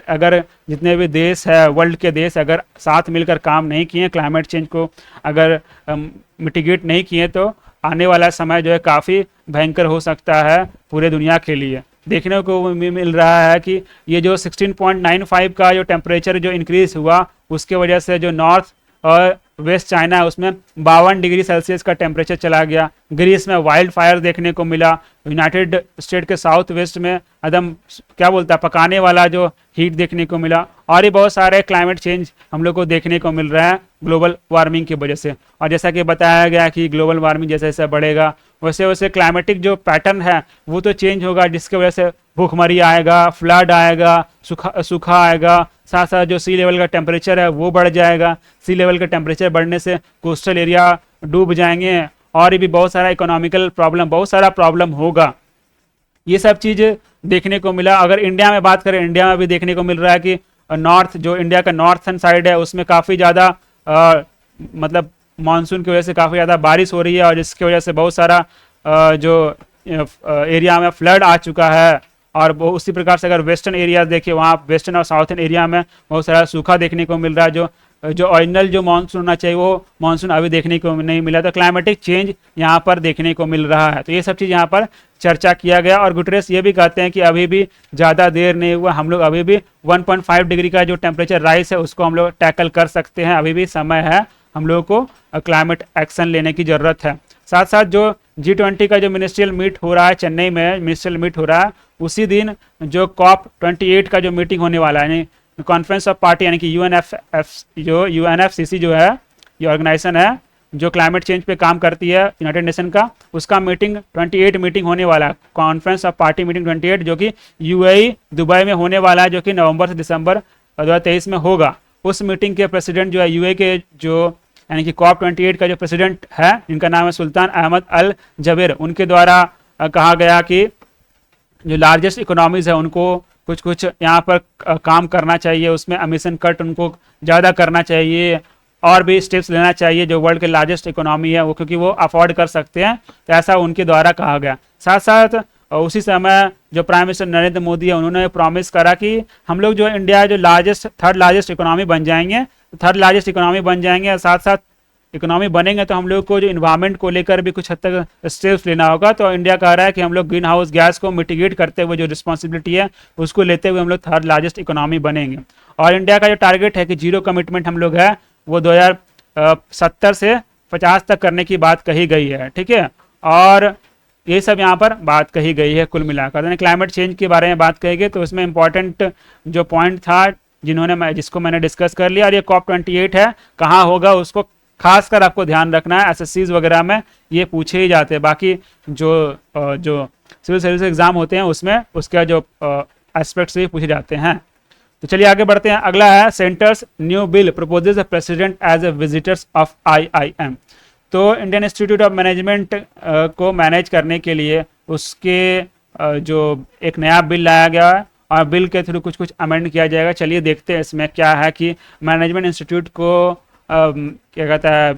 अगर जितने भी देश है, वर्ल्ड के देश अगर साथ मिलकर काम नहीं किए, क्लाइमेट चेंज को अगर मिटिगेट नहीं किए, तो आने वाला समय जो है काफ़ी भयंकर हो सकता है पूरे दुनिया के लिए। देखने को मिल रहा है कि ये जो 16.95 का जो टेम्परेचर जो इंक्रीज हुआ उसके वजह से जो नॉर्थ और वेस्ट चाइना है उसमें 52 डिग्री सेल्सियस का टेम्परेचर चला गया। ग्रीस में वाइल्ड फायर देखने को मिला। यूनाइटेड स्टेट के साउथ वेस्ट में एकदम क्या बोलता है पकाने वाला जो हीट देखने को मिला। और ये बहुत सारे क्लाइमेट चेंज हम लोग को देखने को मिल रहा है ग्लोबल वार्मिंग की वजह से। और जैसा कि बताया गया कि ग्लोबल वार्मिंग जैसे जैसे बढ़ेगा वैसे वैसे क्लाइमेटिक जो पैटर्न है वो तो चेंज होगा, जिसकी वजह से भूखमरी आएगा, फ्लड आएगा, सूखा आएगा। साथ साथ जो सी लेवल का टेम्परेचर है वो बढ़ जाएगा। सी लेवल का टेम्परेचर बढ़ने से कोस्टल एरिया डूब जाएंगे और भी बहुत सारा इकोनॉमिकल प्रॉब्लम, बहुत सारा प्रॉब्लम होगा। ये सब चीज़ देखने को मिला। अगर इंडिया में बात करें, इंडिया में भी देखने को मिल रहा है कि नॉर्थ जो इंडिया का नॉर्थन साइड है उसमें काफ़ी ज़्यादा मतलब मानसून की वजह से काफ़ी ज़्यादा बारिश हो रही है और जिसकी वजह से बहुत सारा जो एरिया में फ्लड आ चुका है। और उसी प्रकार से अगर वेस्टर्न एरिया देखिए, वहाँ वेस्टर्न और साउथर्न एरिया में बहुत सारा सूखा देखने को मिल रहा है। जो ओरिजिनल जो मानसून होना चाहिए वो मानसून अभी देखने को नहीं मिला। तो क्लाइमेटिक चेंज यहाँ पर देखने को मिल रहा है। तो ये सब चीज़ यहाँ पर चर्चा किया गया। और गुटरेस ये भी कहते हैं कि अभी भी ज़्यादा देर नहीं हुआ, हम लोग अभी भी 1.5 डिग्री का जो टेम्परेचर राइज है उसको हम लोग टैकल कर सकते हैं। अभी भी समय है, हम लोगों को क्लाइमेट एक्शन लेने की ज़रूरत है। साथ साथ जो G20 का जो मिनिस्ट्रियल मीट हो रहा है, चेन्नई में मिनिस्ट्रियल मीट हो रहा है, उसी दिन जो COP28 का जो मीटिंग होने वाला है, यानी कॉन्फ्रेंस ऑफ पार्टी, यानी कि UNFCCC जो है, ये ऑर्गेनाइजेशन है जो क्लाइमेट चेंज पे काम करती है यूनाइटेड नेशन का, उसका मीटिंग 28 मीटिंग होने वाला है। कॉन्फ्रेंस ऑफ पार्टी मीटिंग 28 जो कि UAE दुबई में होने वाला है, जो कि नवंबर से दिसंबर 2023 में होगा। उस मीटिंग के प्रेसिडेंट जो है UAE के जो यानी कि COP28 का जो प्रेसिडेंट है, जिनका नाम है सुल्तान अहमद अल जबेर, उनके द्वारा कहा गया कि जो लार्जेस्ट इकोनॉमीज है उनको कुछ कुछ यहाँ पर काम करना चाहिए, उसमें एमिशन कट उनको ज़्यादा करना चाहिए और भी स्टेप्स लेना चाहिए जो वर्ल्ड के लार्जेस्ट इकोनॉमी है वो, क्योंकि वो अफोर्ड कर सकते हैं, तो ऐसा उनके द्वारा कहा गया। साथ साथ उसी समय जो प्राइम मिनिस्टर नरेंद्र मोदी है उन्होंने प्रॉमिस करा कि हम लोग जो इंडिया जो थर्ड लार्जेस्ट इकोनॉमी बन जाएंगे, थर्ड लार्जेस्ट इकोनॉमी बन जाएंगे, साथ साथ इकोनॉमी बनेंगे तो हम लोग को जो इन्वायरमेंट को लेकर भी कुछ हद तक स्टेप्स लेना होगा। तो इंडिया कह रहा है कि हम लोग ग्रीन हाउस गैस को मिटिगेट करते हुए जो रिस्पॉन्सिबिलिटी है उसको लेते हुए हम लोग थर्ड लार्जेस्ट इकोनॉमी बनेंगे। और इंडिया का जो टारगेट है कि जीरो कमिटमेंट हम लोग है वो 2070 से 50 तक करने की बात कही गई है, ठीक है। और ये सब यहाँ पर बात कही गई है कुल मिलाकर। क्लाइमेट चेंज के बारे में बात कही गई, तो उसमें इंपॉर्टेंट जो पॉइंट था जिसको मैंने डिस्कस कर लिया। और ये COP28 है, कहाँ होगा उसको खासकर आपको ध्यान रखना है, SSCs वगैरह में ये पूछे ही जाते हैं। बाकी जो सिविल सर्विस एग्जाम होते हैं उसमें उसका जो एस्पेक्ट्स ये पूछे जाते हैं। तो चलिए आगे बढ़ते हैं। अगला है centre's new bill proposes the president as a visitors of IIM। तो इंडियन इंस्टीट्यूट ऑफ मैनेजमेंट को मैनेज करने के लिए उसके जो एक नया बिल लाया गया है और बिल के थ्रू कुछ कुछ अमेंड किया जाएगा। चलिए देखते हैं इसमें क्या है कि मैनेजमेंट इंस्टीट्यूट को क्या कहता है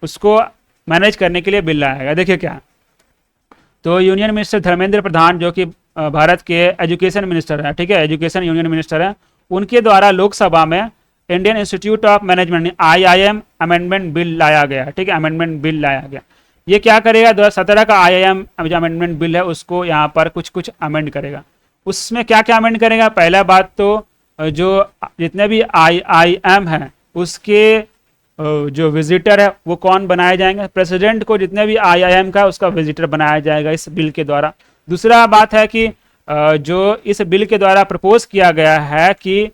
उसको मैनेज करने के लिए बिल लाएगा। देखिए क्या, तो यूनियन मिनिस्टर धर्मेंद्र प्रधान जो कि भारत के एजुकेशन मिनिस्टर है, ठीक है, एजुकेशन यूनियन मिनिस्टर है, उनके द्वारा लोकसभा में Indian institute of management IIM amendment bill लाया गया, ठीक है, अमेंडमेंट बिल लाया गया। ये क्या करेगा, 2017 का IIM जो अमेंडमेंट बिल है उसको यहाँ पर कुछ कुछ अमेंड करेगा। उसमें क्या क्या अमेंड करेगा, पहला बात तो जो जितने भी IIM हैं उसके जो विजिटर है वो कौन बनाए जाएंगे, प्रेसिडेंट को जितने भी IIM का उसका विजिटर बनाया जाएगा इस बिल के द्वारा। दूसरा बात है कि जो इस बिल के द्वारा प्रपोज किया गया है कि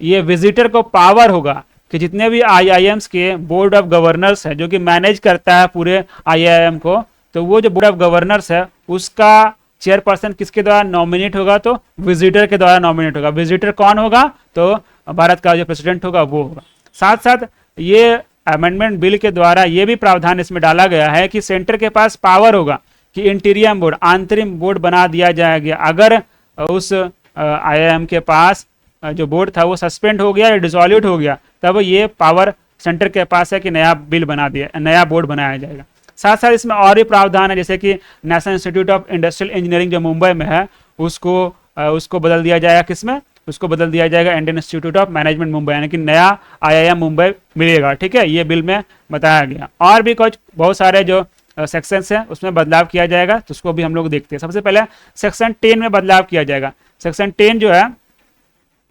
ये विजिटर को पावर होगा कि जितने भी IIMs के बोर्ड ऑफ गवर्नर्स है जो कि मैनेज करता है पूरे IIM को, तो वो जो बोर्ड ऑफ गवर्नर्स है उसका चेयरपर्सन किसके द्वारा नॉमिनेट होगा, तो विजिटर के द्वारा नॉमिनेट होगा। विजिटर कौन होगा, तो भारत का जो प्रेसिडेंट होगा वो होगा। साथ साथ ये अमेंडमेंट बिल के द्वारा ये भी प्रावधान इसमें डाला गया है कि सेंटर के पास पावर होगा कि इंटीरियम बोर्ड, आंतरिक बोर्ड बना दिया जाएगा। अगर उस IIM के पास जो बोर्ड था वो सस्पेंड हो गया या डिसॉल्यूट हो गया, तब ये पावर सेंटर के पास है कि नया बिल बना दिया, नया बोर्ड बनाया जाएगा। साथ साथ इसमें और भी प्रावधान है, जैसे कि national institute of industrial engineering जो मुंबई में है उसको बदल दिया जाएगा, किसमें, उसको बदल दिया जाएगा Indian institute of management Mumbai, यानी कि नया IIM मुंबई मिलेगा, ठीक है, ये बिल में बताया गया। और भी कुछ बहुत सारे जो सेक्शंस हैं उसमें बदलाव किया जाएगा, तो उसको भी हम लोग देखते हैं। सबसे पहले सेक्शन 10 में बदलाव किया जाएगा। सेक्शन 10 जो है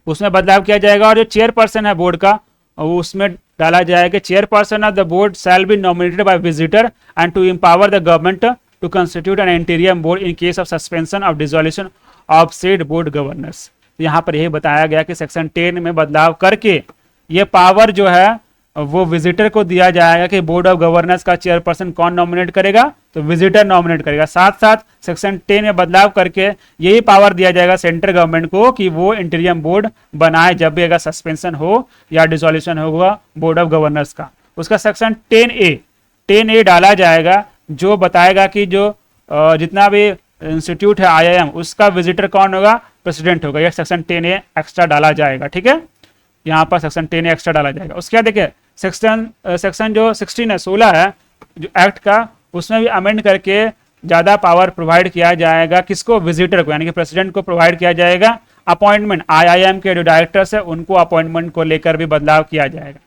उसमें बदलाव किया जाएगा और जो चेयरपर्सन है बोर्ड का उसमें डाला जाएगा, chairperson of the board shall be nominated by visitor and to empower the government to constitute an interim board in case of suspension of dissolution of said board governors. यहाँ पर यही बताया गया कि सेक्शन 10 में बदलाव करके ये पावर जो है वो विजिटर को दिया जाएगा कि बोर्ड ऑफ गवर्नर्स का चेयरपर्सन कौन नॉमिनेट करेगा, तो विजिटर नॉमिनेट करेगा। साथ साथ सेक्शन 10 में बदलाव करके यही पावर दिया जाएगा सेंट्रल गवर्नमेंट को कि वो इंटीरियम बोर्ड बनाए जब भी अगर सस्पेंशन हो या डिसॉल्यूशन होगा बोर्ड ऑफ गवर्नर्स का। उसका सेक्शन 10A डाला जाएगा जो बताएगा कि जो जितना भी इंस्टीट्यूट है IIM उसका विजिटर कौन होगा, प्रेसिडेंट होगा। यह सेक्शन 10A एक्स्ट्रा डाला जाएगा, ठीक है, यहाँ पर सेक्शन 10A एक्स्ट्रा डाला जाएगा। उसके बाद देखिए सेक्शन जो 16 है जो एक्ट का, उसमें भी अमेंड करके ज़्यादा पावर प्रोवाइड किया जाएगा, किसको, विजिटर को, यानी कि प्रेसिडेंट को प्रोवाइड किया जाएगा। अपॉइंटमेंट IIM के जो डायरेक्टर्स है उनको अपॉइंटमेंट को लेकर भी बदलाव किया जाएगा,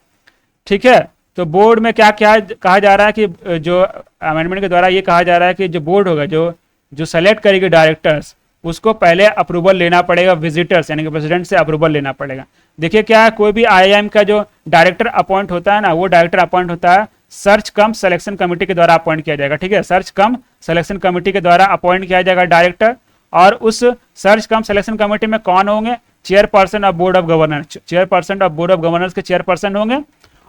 ठीक है। तो बोर्ड में क्या क्या कहा जा रहा है कि जो अमेंडमेंट के द्वारा ये कहा जा रहा है कि जो बोर्ड होगा जो सेलेक्ट करेगी डायरेक्टर्स उसको पहले अप्रूवल लेना पड़ेगा विजिटर्स यानी कि प्रेसिडेंट से अप्रूवल लेना पड़ेगा। देखिए क्या है, कोई भी IIM का जो डायरेक्टर अपॉइंट होता है ना, वो डायरेक्टर अपॉइंट होता है सर्च कम सिलेक्शन कमेटी के द्वारा अपॉइंट किया जाएगा, ठीक है, सर्च कम सिलेक्शन कमेटी के द्वारा अपॉइंट किया जाएगा डायरेक्टर। और उस सर्च कम सिलेक्शन कमेटी में कौन होंगे, chairperson of board of governors, chairperson of board of governors के चेयरपर्सन होंगे।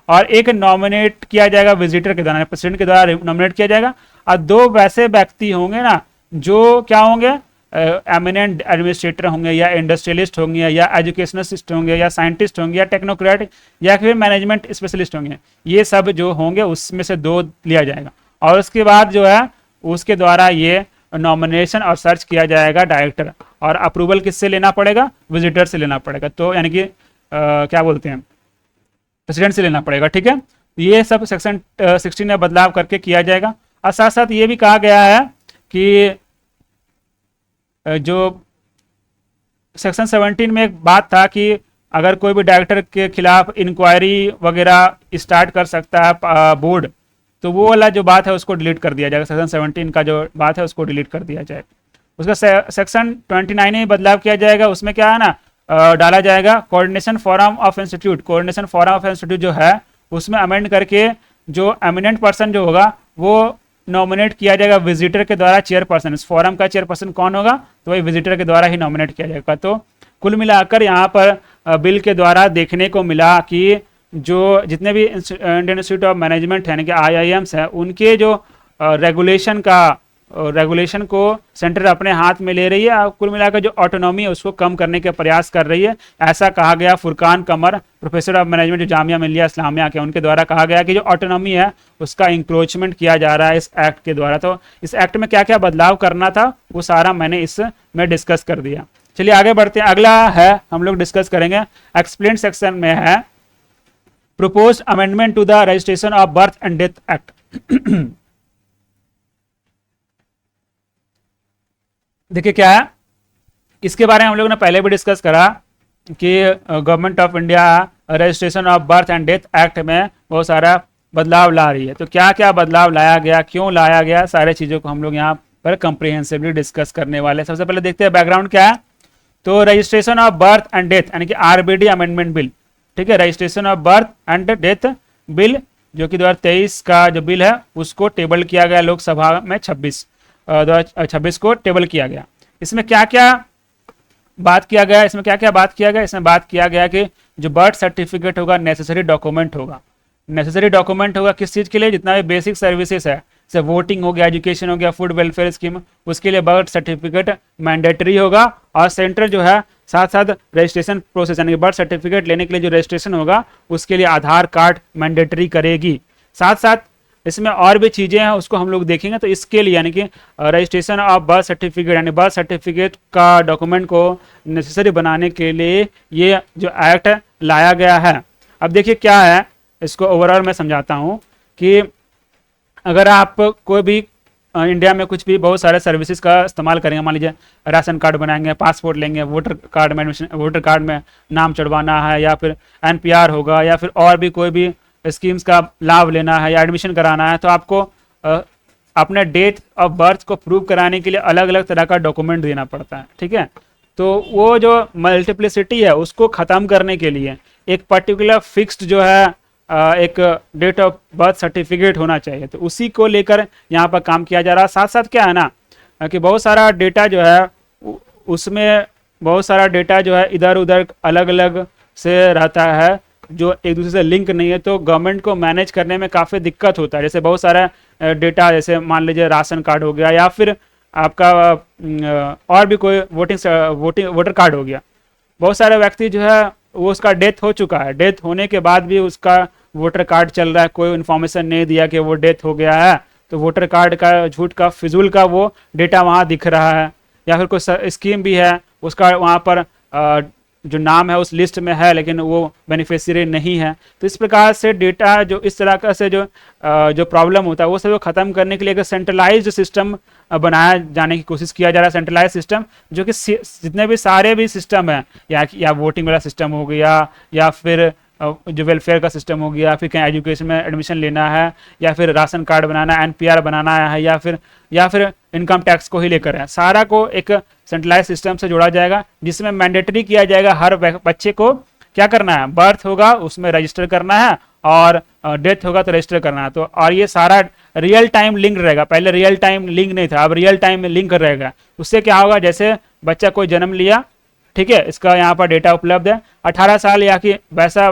और एक नॉमिनेट किया जाएगा विजिटर के द्वारा, प्रेसिडेंट के द्वारा नॉमिनेट किया जाएगा। और 2 वैसे व्यक्ति होंगे ना जो क्या होंगे, एमिनेंट एडमिनिस्ट्रेटर होंगे या इंडस्ट्रियलिस्ट होंगे या एजुकेशनिस्ट होंगे या साइंटिस्ट होंगे या टेक्नोक्रेट या फिर मैनेजमेंट स्पेशलिस्ट होंगे, ये सब जो होंगे उसमें से 2 लिया जाएगा। और उसके बाद जो है उसके द्वारा ये नॉमिनेशन और सर्च किया जाएगा डायरेक्टर, और अप्रूवल किससे लेना पड़ेगा? विजिटर से लेना पड़ेगा। तो यानी कि क्या बोलते हैं, प्रेसिडेंट से लेना पड़ेगा। ठीक है, ये सब सेक्शन 16 में बदलाव करके किया जाएगा। और साथ साथ ये भी कहा गया है कि जो सेक्शन 17 में एक बात था कि अगर कोई भी डायरेक्टर के खिलाफ इंक्वायरी वगैरह स्टार्ट कर सकता है बोर्ड, तो वो वाला जो बात है उसको डिलीट कर दिया जाएगा। सेक्शन 17 का जो बात है उसको डिलीट कर दिया जाएगा। उसका सेक्शन 29 में बदलाव किया जाएगा। उसमें क्या है ना, डाला जाएगा coordination forum of institute. Coordination forum of institute जो है उसमें अमेंड करके जो एमिनेंट पर्सन जो होगा वो नॉमिनेट किया जाएगा विजिटर के द्वारा चेयरपर्सन। इस फोरम का चेयरपर्सन कौन होगा? तो वही विजिटर के द्वारा ही नॉमिनेट किया जाएगा। तो कुल मिलाकर यहाँ पर बिल के द्वारा देखने को मिला कि जो जितने भी इंडियन इंस्टीट्यूट ऑफ मैनेजमेंट है यानी कि IIMs है, उनके जो रेगुलेशन को सेंटर अपने हाथ में ले रही है और कुल मिलाकर जो ऑटोनॉमी है उसको कम करने के प्रयास कर रही है। ऐसा कहा गया फुरकान कमर, प्रोफेसर ऑफ मैनेजमेंट जो जामिया मिलिया इस्लामिया के, उनके द्वारा कहा गया कि जो ऑटोनॉमी है उसका इंक्रोचमेंट किया जा रहा है इस एक्ट के द्वारा। तो इस एक्ट में क्या क्या बदलाव करना था वो सारा मैंने इसमें डिस्कस कर दिया। चलिए आगे बढ़ते हैं। अगला है हम लोग डिस्कस करेंगे एक्सप्लेन सेक्शन में है propose amendment to the registration of birth and death act. देखिए क्या है, इसके बारे में हम लोगों ने पहले भी डिस्कस करा कि government of India registration of birth and death act में बहुत सारा बदलाव ला रही है। तो क्या क्या बदलाव लाया गया, क्यों लाया गया, सारे चीज़ों को हम लोग यहाँ पर कंप्रिहेंसिवली डिस्कस करने वाले हैं। सबसे पहले देखते हैं बैकग्राउंड क्या है। तो registration of birth and death यानी कि RBD अमेंडमेंट बिल, ठीक है, registration of birth and death bill जो कि 2023 का जो बिल है उसको टेबल किया गया लोकसभा में 2026 को टेबल किया गया। इसमें क्या क्या बात किया गया, इसमें बात किया गया कि जो बर्थ सर्टिफिकेट होगा नेसेसरी डॉक्यूमेंट होगा किस चीज़ के लिए? जितना भी बेसिक सर्विसेज है, जैसे वोटिंग हो गया, एजुकेशन हो गया, फूड वेलफेयर स्कीम, उसके लिए बर्थ सर्टिफिकेट मैंडेटरी होगा। और सेंटर जो है साथ साथ रजिस्ट्रेशन प्रोसेस यानी बर्थ सर्टिफिकेट लेने के लिए जो रजिस्ट्रेशन होगा उसके लिए आधार कार्ड मैंडेटरी करेगी। साथ साथ इसमें और भी चीज़ें हैं उसको हम लोग देखेंगे। तो इसके लिए यानी कि रजिस्ट्रेशन ऑफ बर्थ सर्टिफिकेट यानी बर्थ सर्टिफिकेट का डॉक्यूमेंट को नेसेसरी बनाने के लिए ये जो एक्ट लाया गया है। अब देखिए क्या है, इसको ओवरऑल मैं समझाता हूँ कि अगर आप कोई भी इंडिया में कुछ भी बहुत सारे सर्विसेज का इस्तेमाल करेंगे, मान लीजिए राशन कार्ड बनाएंगे, पासपोर्ट लेंगे, वोटर कार्ड में नाम चढ़वाना है, या फिर NPR होगा, या फिर और भी कोई भी स्कीम्स का लाभ लेना है या एडमिशन कराना है, तो आपको अपने डेट ऑफ बर्थ को प्रूव कराने के लिए अलग अलग तरह का डॉक्यूमेंट देना पड़ता है। ठीक है, तो वो जो मल्टीप्लिसिटी है उसको ख़त्म करने के लिए एक पर्टिकुलर फिक्स्ड जो है एक डेट ऑफ बर्थ सर्टिफिकेट होना चाहिए। तो उसी को लेकर यहाँ पर काम किया जा रहा है। साथ साथ क्या है ना कि बहुत सारा डेटा जो है उसमें बहुत सारा डेटा जो है इधर उधर अलग अलग से रहता है जो एक दूसरे से लिंक नहीं है, तो गवर्नमेंट को मैनेज करने में काफ़ी दिक्कत होता है। जैसे बहुत सारा डेटा, जैसे मान लीजिए राशन कार्ड हो गया या फिर आपका और भी कोई वोटर कार्ड हो गया। बहुत सारे व्यक्ति जो है वो उसका डेथ हो चुका है, डेथ होने के बाद भी उसका वोटर कार्ड चल रहा है, कोई इन्फॉर्मेशन नहीं दिया कि वो डेथ हो गया है, तो वोटर कार्ड का झूठ का फिजूल का वो डेटा वहाँ दिख रहा है। या फिर कोई स्कीम भी है उसका वहाँ पर जो नाम है उस लिस्ट में है लेकिन वो बेनिफिशियरी नहीं है। तो इस प्रकार से डेटा जो इस तरह का से जो प्रॉब्लम होता है वो सब ख़त्म करने के लिए एक सेंट्रलाइज्ड सिस्टम बनाया जाने की कोशिश किया जा रहा है। सेंट्रलाइज सिस्टम जो कि जितने भी सारे भी सिस्टम है, या वोटिंग वाला सिस्टम हो गया, या फिर जो वेलफेयर का सिस्टम हो गया, फिर कहीं एजुकेशन में एडमिशन लेना है, या फिर राशन कार्ड बनाना है, NPR बनाना है, या फिर इनकम टैक्स को ही लेकर है, सारा को एक सेंट्रलाइज सिस्टम से जोड़ा जाएगा जिसमें मैंडेटरी किया जाएगा हर बच्चे को क्या करना है, बर्थ होगा उसमें रजिस्टर करना है और डेथ होगा तो रजिस्टर करना है। तो और ये सारा रियल टाइम लिंक रहेगा, पहले रियल टाइम लिंक नहीं था, अब रियल टाइम लिंक रहेगा। उससे क्या होगा, जैसे बच्चा कोई जन्म लिया, ठीक है, इसका यहाँ पर डेटा उपलब्ध है, 18 साल या कि वैसा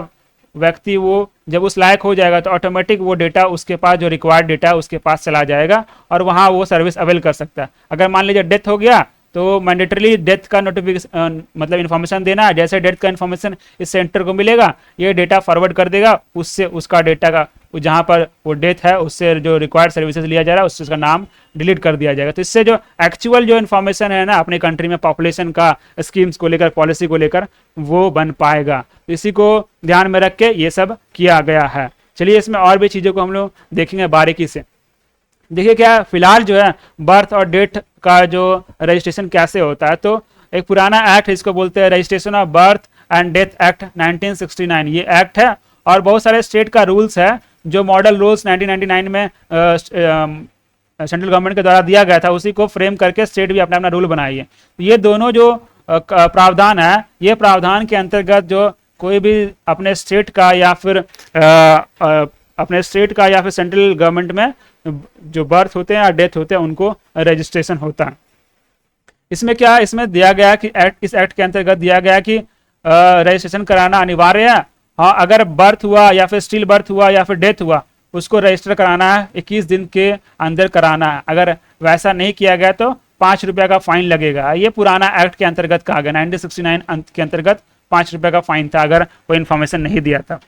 व्यक्ति वो जब उस लायक हो जाएगा तो ऑटोमेटिक वो डेटा उसके पास जो रिक्वायर्ड डेटा उसके पास चला जाएगा और वहाँ वो सर्विस अवेल कर सकता है। अगर मान लीजिए डेथ हो गया तो मैंडेटरली डेथ का नोटिफिकेशन मतलब इन्फॉर्मेशन देना है। जैसे डेथ का इन्फॉर्मेशन इस सेंटर को मिलेगा, ये डेटा फॉरवर्ड कर देगा, उससे उसका डेटा का जहाँ पर वो डेथ है उससे जो रिक्वायर्ड सर्विसेज लिया जा रहा है उससे उसका नाम डिलीट कर दिया जाएगा। तो इससे जो एक्चुअल जो इन्फॉर्मेशन है ना अपने कंट्री में पॉपुलेशन का, स्कीम्स को लेकर, पॉलिसी को लेकर, वो बन पाएगा। तो इसी को ध्यान में रख के ये सब किया गया है। चलिए इसमें और भी चीज़ों को हम लोग देखेंगे बारीकी से। देखिए क्या फिलहाल जो है बर्थ और डेथ का जो रजिस्ट्रेशन कैसे होता है, तो एक पुराना एक्ट है, इसको बोलते हैं registration of birth and death act 1969। ये एक्ट है और बहुत सारे स्टेट का रूल्स है जो मॉडल रूल्स 1999 में सेंट्रल गवर्नमेंट के द्वारा दिया गया था, उसी को फ्रेम करके स्टेट भी अपना अपना रूल बनाई है। तो ये दोनों जो प्रावधान है, ये प्रावधान के अंतर्गत जो कोई भी अपने स्टेट का या फिर सेंट्रल गवर्नमेंट में जो बर्थ होते हैं या डेथ होते हैं उनको रजिस्ट्रेशन होता है। इसमें क्या, इसमें दिया गया कि इस एक्ट के अंतर्गत दिया गया कि रजिस्ट्रेशन कराना अनिवार्य है। हाँ, अगर बर्थ हुआ या फिर स्टिल बर्थ हुआ या फिर डेथ हुआ उसको रजिस्टर कराना है, 21 दिन के अंदर कराना है। अगर वैसा नहीं किया गया तो 5 रुपये का फाइन लगेगा। ये पुराना एक्ट के अंतर्गत कहा गया, 1969 के अंतर्गत 5 रुपये का फाइन था अगर कोई इन्फॉर्मेशन नहीं दिया था।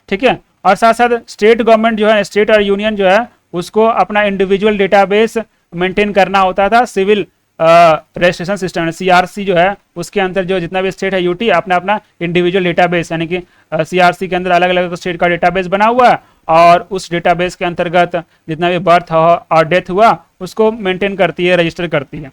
ठीक है, और साथ साथ स्टेट गवर्नमेंट जो है, स्टेट और यूनियन जो है, उसको अपना इंडिविजुअल डेटाबेस मेंटेन करना होता था। सिविल रजिस्ट्रेशन सिस्टम CRC जो है, उसके अंदर जो जितना भी स्टेट है यूटी अपना अपना इंडिविजुअल डेटाबेस, यानी कि CRC के अंदर अलग अलग स्टेट का डेटाबेस बना हुआ है और उस डेटाबेस के अंतर्गत जितना भी बर्थ और डेथ हुआ उसको मेंटेन करती है, रजिस्टर करती है।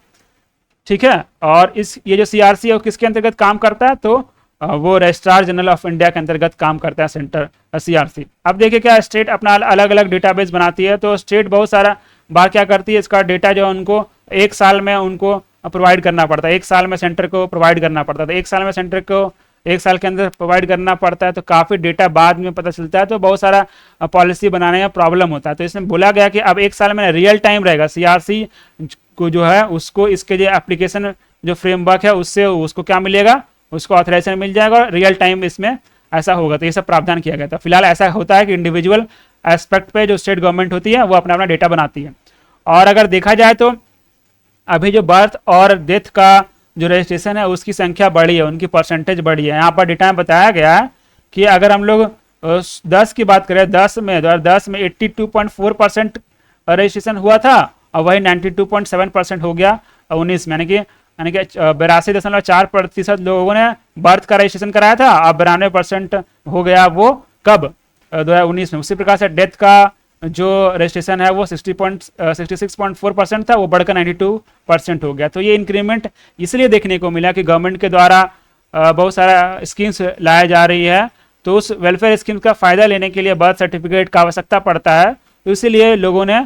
ठीक है, और ये जो CRC है वो किसके अंतर्गत काम करता है, तो वो रजिस्ट्रार जनरल ऑफ इंडिया के अंतर्गत काम करता है सेंटर CRC। अब देखिए क्या स्टेट अपना अलग अलग डेटाबेस बनाती है, तो स्टेट बहुत सारा बार क्या करती है, इसका डेटा जो उनको एक साल में उनको प्रोवाइड करना पड़ता है, एक साल में सेंटर को प्रोवाइड करना पड़ता है। तो एक साल में सेंटर को एक साल के अंदर प्रोवाइड करना पड़ता है, तो काफ़ी डेटा बाद में पता चलता है, तो बहुत सारा पॉलिसी बनाने में प्रॉब्लम होता है। तो इसमें बोला गया कि अब एक साल में रियल टाइम रहेगा, CRC को जो है उसको इसके जो एप्लीकेशन जो फ्रेमवर्क है उससे उसको क्या मिलेगा, उसको ऑथराइजेशन मिल जाएगा और रियल टाइम इसमें ऐसा होगा। तो ये सब प्रावधान किया गया था। फिलहाल ऐसा होता है कि इंडिविजुअल एस्पेक्ट पे जो स्टेट गवर्नमेंट होती है वो अपना अपना डेटा बनाती है। और अगर देखा जाए तो अभी जो बर्थ और डेथ का जो रजिस्ट्रेशन है उसकी संख्या बढ़ी है, उनकी परसेंटेज बढ़ी है। यहाँ पर डेटा में बताया गया है कि अगर हम लोग 10 की बात करें, 10 में 82.4% रजिस्ट्रेशन हुआ था और वही 92.7% हो गया 19 में, यानी कि 82.4% लोगों ने बर्थ का रजिस्ट्रेशन कराया था और 92% हो गया वो कब, 2019 में। उसी प्रकार से डेथ का जो रजिस्ट्रेशन है वो 66.4% था, वो बढ़कर 92% हो गया। तो ये इंक्रीमेंट इसलिए देखने को मिला कि गवर्नमेंट के द्वारा बहुत सारा स्कीम्स लाया जा रही है, तो उस वेलफेयर स्कीम का फ़ायदा लेने के लिए बर्थ सर्टिफिकेट का आवश्यकता पड़ता है। तो इसीलिए लोगों ने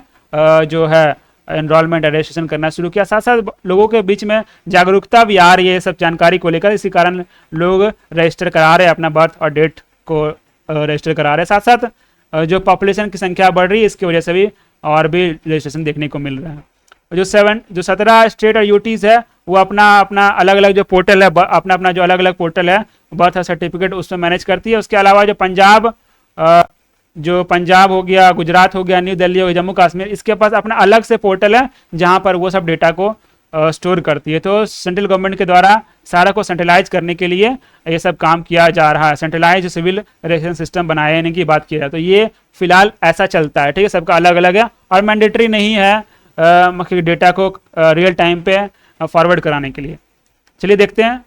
जो है एनरोलमेंट रजिस्ट्रेशन करना शुरू किया। साथ साथ लोगों के बीच में जागरूकता भी आ रही है सब जानकारी को लेकर, इसी कारण लोग रजिस्टर करा रहे हैं, अपना बर्थ और डेट को रजिस्टर करा रहे हैं। साथ साथ जो पॉपुलेशन की संख्या बढ़ रही है इसकी वजह से भी और भी रजिस्ट्रेशन देखने को मिल रहा है। जो 17 स्टेट और यूटीज़ है वो अपना अपना अलग अलग जो पोर्टल है, अपना अपना जो अलग अलग पोर्टल है बर्थ सर्टिफिकेट उसमें मैनेज करती है। उसके अलावा जो पंजाब हो गया, गुजरात हो गया, न्यू दिल्ली हो गया, जम्मू कश्मीर, इसके पास अपना अलग से पोर्टल है जहां पर वो सब डेटा को स्टोर करती है। तो सेंट्रल गवर्नमेंट के द्वारा सारा को सेंट्रलाइज करने के लिए ये सब काम किया जा रहा है। सेंट्रलाइज सिविल रजिस्ट्रेशन सिस्टम बनाने की बात की जाए तो ये फिलहाल ऐसा चलता है। ठीक है, सबका अलग अलग है और मैंडेटरी नहीं है डेटा को रियल टाइम पे फॉरवर्ड कराने के लिए। चलिए देखते हैं।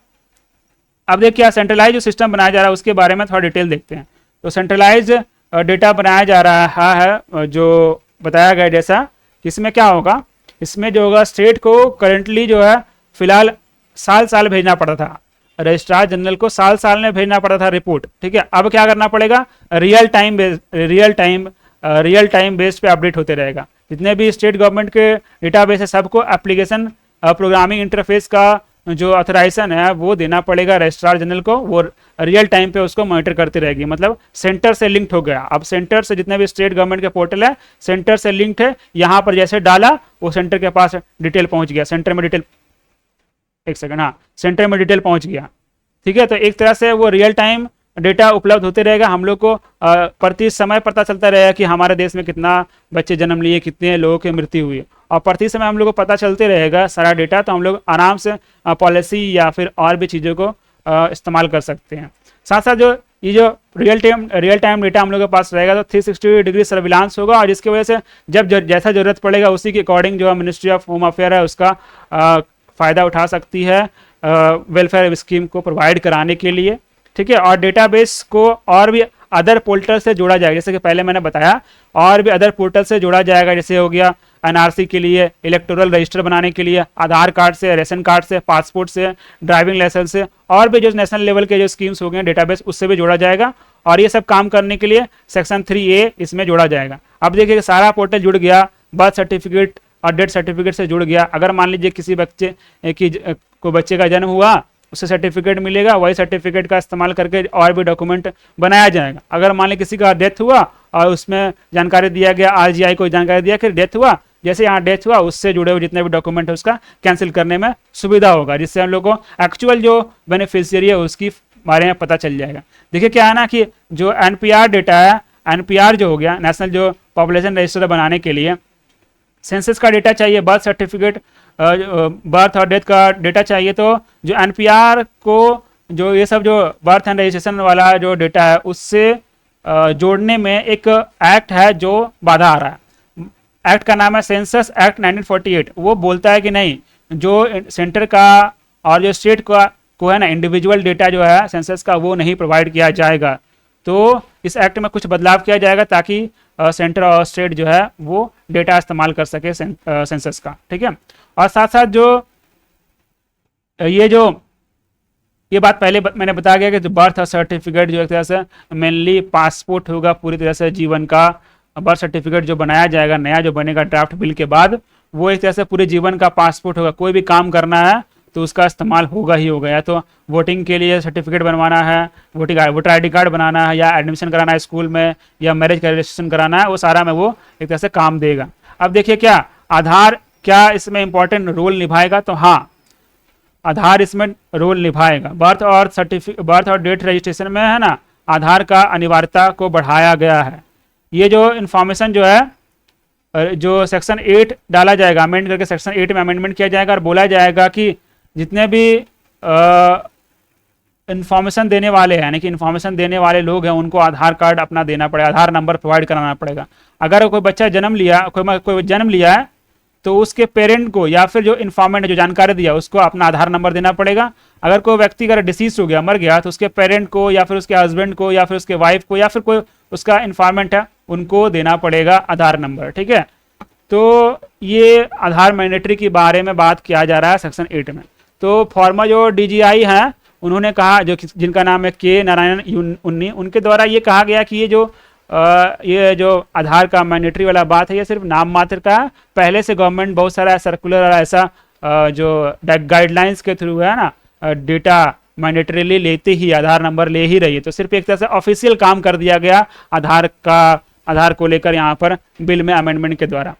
अब देखिए सेंट्रलाइज जो सिस्टम बनाया जा रहा है उसके बारे में थोड़ा डिटेल देखते हैं। तो सेंट्रलाइज डेटा बनाया जा रहा है जो बताया गया, जैसा इसमें क्या होगा, इसमें जो होगा स्टेट को करेंटली जो है फिलहाल साल साल भेजना पड़ता था, रजिस्ट्रार जनरल को साल साल में भेजना पड़ता था रिपोर्ट। ठीक है, अब क्या करना पड़ेगा, रियल टाइम बेस पे अपडेट होते रहेगा। जितने भी स्टेट गवर्नमेंट के डेटाबेस है सबको एप्लीकेशन प्रोग्रामिंग इंटरफेस का जो ऑथराइजेशन है वो देना पड़ेगा रजिस्ट्रार जनरल को, वो रियल टाइम पे उसको मॉनिटर करती रहेगी। मतलब सेंटर से लिंक्ड हो गया। अब सेंटर से जितने भी स्टेट गवर्नमेंट के पोर्टल है सेंटर से लिंक्ड है, यहाँ पर जैसे डाला वो सेंटर के पास डिटेल पहुंच गया, सेंटर में डिटेल, एक सेकंड, हाँ, सेंटर में डिटेल पहुंच गया। ठीक है, तो एक तरह से वो रियल टाइम डेटा उपलब्ध होते रहेगा, हम लोग को प्रति समय पता चलता रहेगा कि हमारे देश में कितना बच्चे जन्म लिए, कितने लोगों की मृत्यु हुई, और प्रति समय हम लोग को पता चलते रहेगा सारा डेटा, तो हम लोग आराम से पॉलिसी या फिर और भी चीज़ों को इस्तेमाल कर सकते हैं। साथ साथ जो ये जो रियल टाइम डेटा हम लोग के पास रहेगा तो 360 डिग्री सर्विलांस होगा, और जिसकी वजह से जब जैसा ज़रूरत पड़ेगा उसी के अकॉर्डिंग जो मिनिस्ट्री ऑफ होम अफेयर है उसका फ़ायदा उठा सकती है वेलफेयर स्कीम को प्रोवाइड कराने के लिए, ठीक है। और डेटाबेस को और भी अदर पोर्टल से जोड़ा जाएगा, जैसे कि पहले मैंने बताया, और भी अदर पोर्टल से जोड़ा जाएगा, जैसे हो गया एनआरसी के लिए, इलेक्टोरल रजिस्टर बनाने के लिए, आधार कार्ड से, रेशन कार्ड से, पासपोर्ट से, ड्राइविंग लाइसेंस से, और भी जो नेशनल लेवल के जो स्कीम्स हो गए डेटाबेस उससे भी जोड़ा जाएगा। और ये सब काम करने के लिए सेक्शन 3A इसमें जोड़ा जाएगा। अब देखिए सारा पोर्टल जुड़ गया, बर्थ सर्टिफिकेट और डेथ सर्टिफिकेट से जुड़ गया। अगर मान लीजिए किसी बच्चे को बच्चे का जन्म हुआ, उससे सर्टिफिकेट मिलेगा, वही सर्टिफिकेट का इस्तेमाल करके और भी डॉक्यूमेंट बनाया जाएगा। अगर मान लीजिए किसी का डेथ हुआ और उसमें जानकारी दिया गया, RGI को जानकारी दिया कि डेथ हुआ, जैसे यहाँ डेथ हुआ उससे जुड़े हुए जितने भी डॉक्यूमेंट है उसका कैंसिल करने में सुविधा होगा, जिससे हम लोग को एक्चुअल जो बेनिफिशियरी है उसकी बारे में पता चल जाएगा। देखिए क्या है ना कि जो NPR डेटा है, NPR जो हो गया नेशनल जो पॉपुलेशन रजिस्टर बनाने के लिए सेंसस का डेटा चाहिए, बर्थ सर्टिफिकेट, बर्थ और डेथ का डेटा चाहिए, तो जो NPR को जो ये सब जो बर्थ एंड रजिस्ट्रेशन वाला जो डेटा है उससे जोड़ने में एक एक्ट है जो बाधा आ रहा है। एक्ट का नाम है सेंसस एक्ट 1948। वो बोलता है कि नहीं, जो सेंटर का और जो स्टेट का को है ना इंडिविजुअल डेटा जो है सेंसस का वो नहीं प्रोवाइड किया जाएगा। तो इस एक्ट में कुछ बदलाव किया जाएगा ताकि सेंटर और स्टेट जो है वो डेटा इस्तेमाल कर सके सेंसस का, ठीक है। और साथ साथ जो ये बात पहले मैंने बताया गया कि जो बर्थ सर्टिफिकेट जो एक तरह से मेनली पासपोर्ट होगा पूरी तरह से जीवन का। बर्थ सर्टिफिकेट जो बनाया जाएगा नया जो बनेगा ड्राफ्ट बिल के बाद, वो एक तरह से पूरे जीवन का पासपोर्ट होगा। कोई भी काम करना है तो उसका इस्तेमाल होगा ही होगा, या तो वोटिंग के लिए सर्टिफिकेट बनवाना है, वोटर ID कार्ड बनाना है, या एडमिशन कराना है स्कूल में, या मैरिज का रजिस्ट्रेशन कराना है, वो सारा में वो एक तरह से काम देगा। अब देखिए क्या आधार क्या इसमें इंपॉर्टेंट रोल निभाएगा, तो हाँ आधार इसमें रोल निभाएगा। बर्थ और डेथ रजिस्ट्रेशन में है ना आधार का अनिवार्यता को बढ़ाया गया है। ये जो इन्फॉर्मेशन जो है जो सेक्शन 8 डाला जाएगा, अमेंड करके सेक्शन 8 में अमेंडमेंट किया जाएगा और बोला जाएगा कि जितने भी इन्फॉर्मेशन देने वाले हैं, यानी कि इन्फॉर्मेशन देने वाले लोग हैं, उनको आधार कार्ड अपना देना पड़ेगा, आधार नंबर प्रोवाइड कराना पड़ेगा। अगर कोई बच्चा जन्म लिया, कोई जन्म लिया है तो उसके पेरेंट को या फिर जो इन्फॉर्मेंट जो जानकारी दिया उसको अपना आधार नंबर देना पड़ेगा। अगर कोई व्यक्ति अगर डिसीज हो गया, मर गया, तो उसके पेरेंट को या फिर उसके हस्बैंड को या फिर उसके वाइफ को या फिर कोई उसका इन्फॉर्मेंट है उनको देना पड़ेगा आधार नंबर, ठीक है। तो ये आधार मैंडेटरी के बारे में बात किया जा रहा है सेक्शन 8 में। तो फॉर्मर जो DGI हैं उन्होंने कहा, जो जिनका नाम है K नारायण उन्नी, उनके द्वारा ये कहा गया कि ये जो आधार का मैंडेटरी वाला बात है ये सिर्फ नाम मात्र का है। पहले से गवर्नमेंट बहुत सारा सर्कुलर और ऐसा जो गाइडलाइंस के थ्रू है ना डेटा मैंडेटरीली लेते ही आधार नंबर ले ही रही है। तो सिर्फ एक तरह से ऑफिशियल काम कर दिया गया आधार को लेकर यहाँ पर बिल में अमेंडमेंट के द्वारा।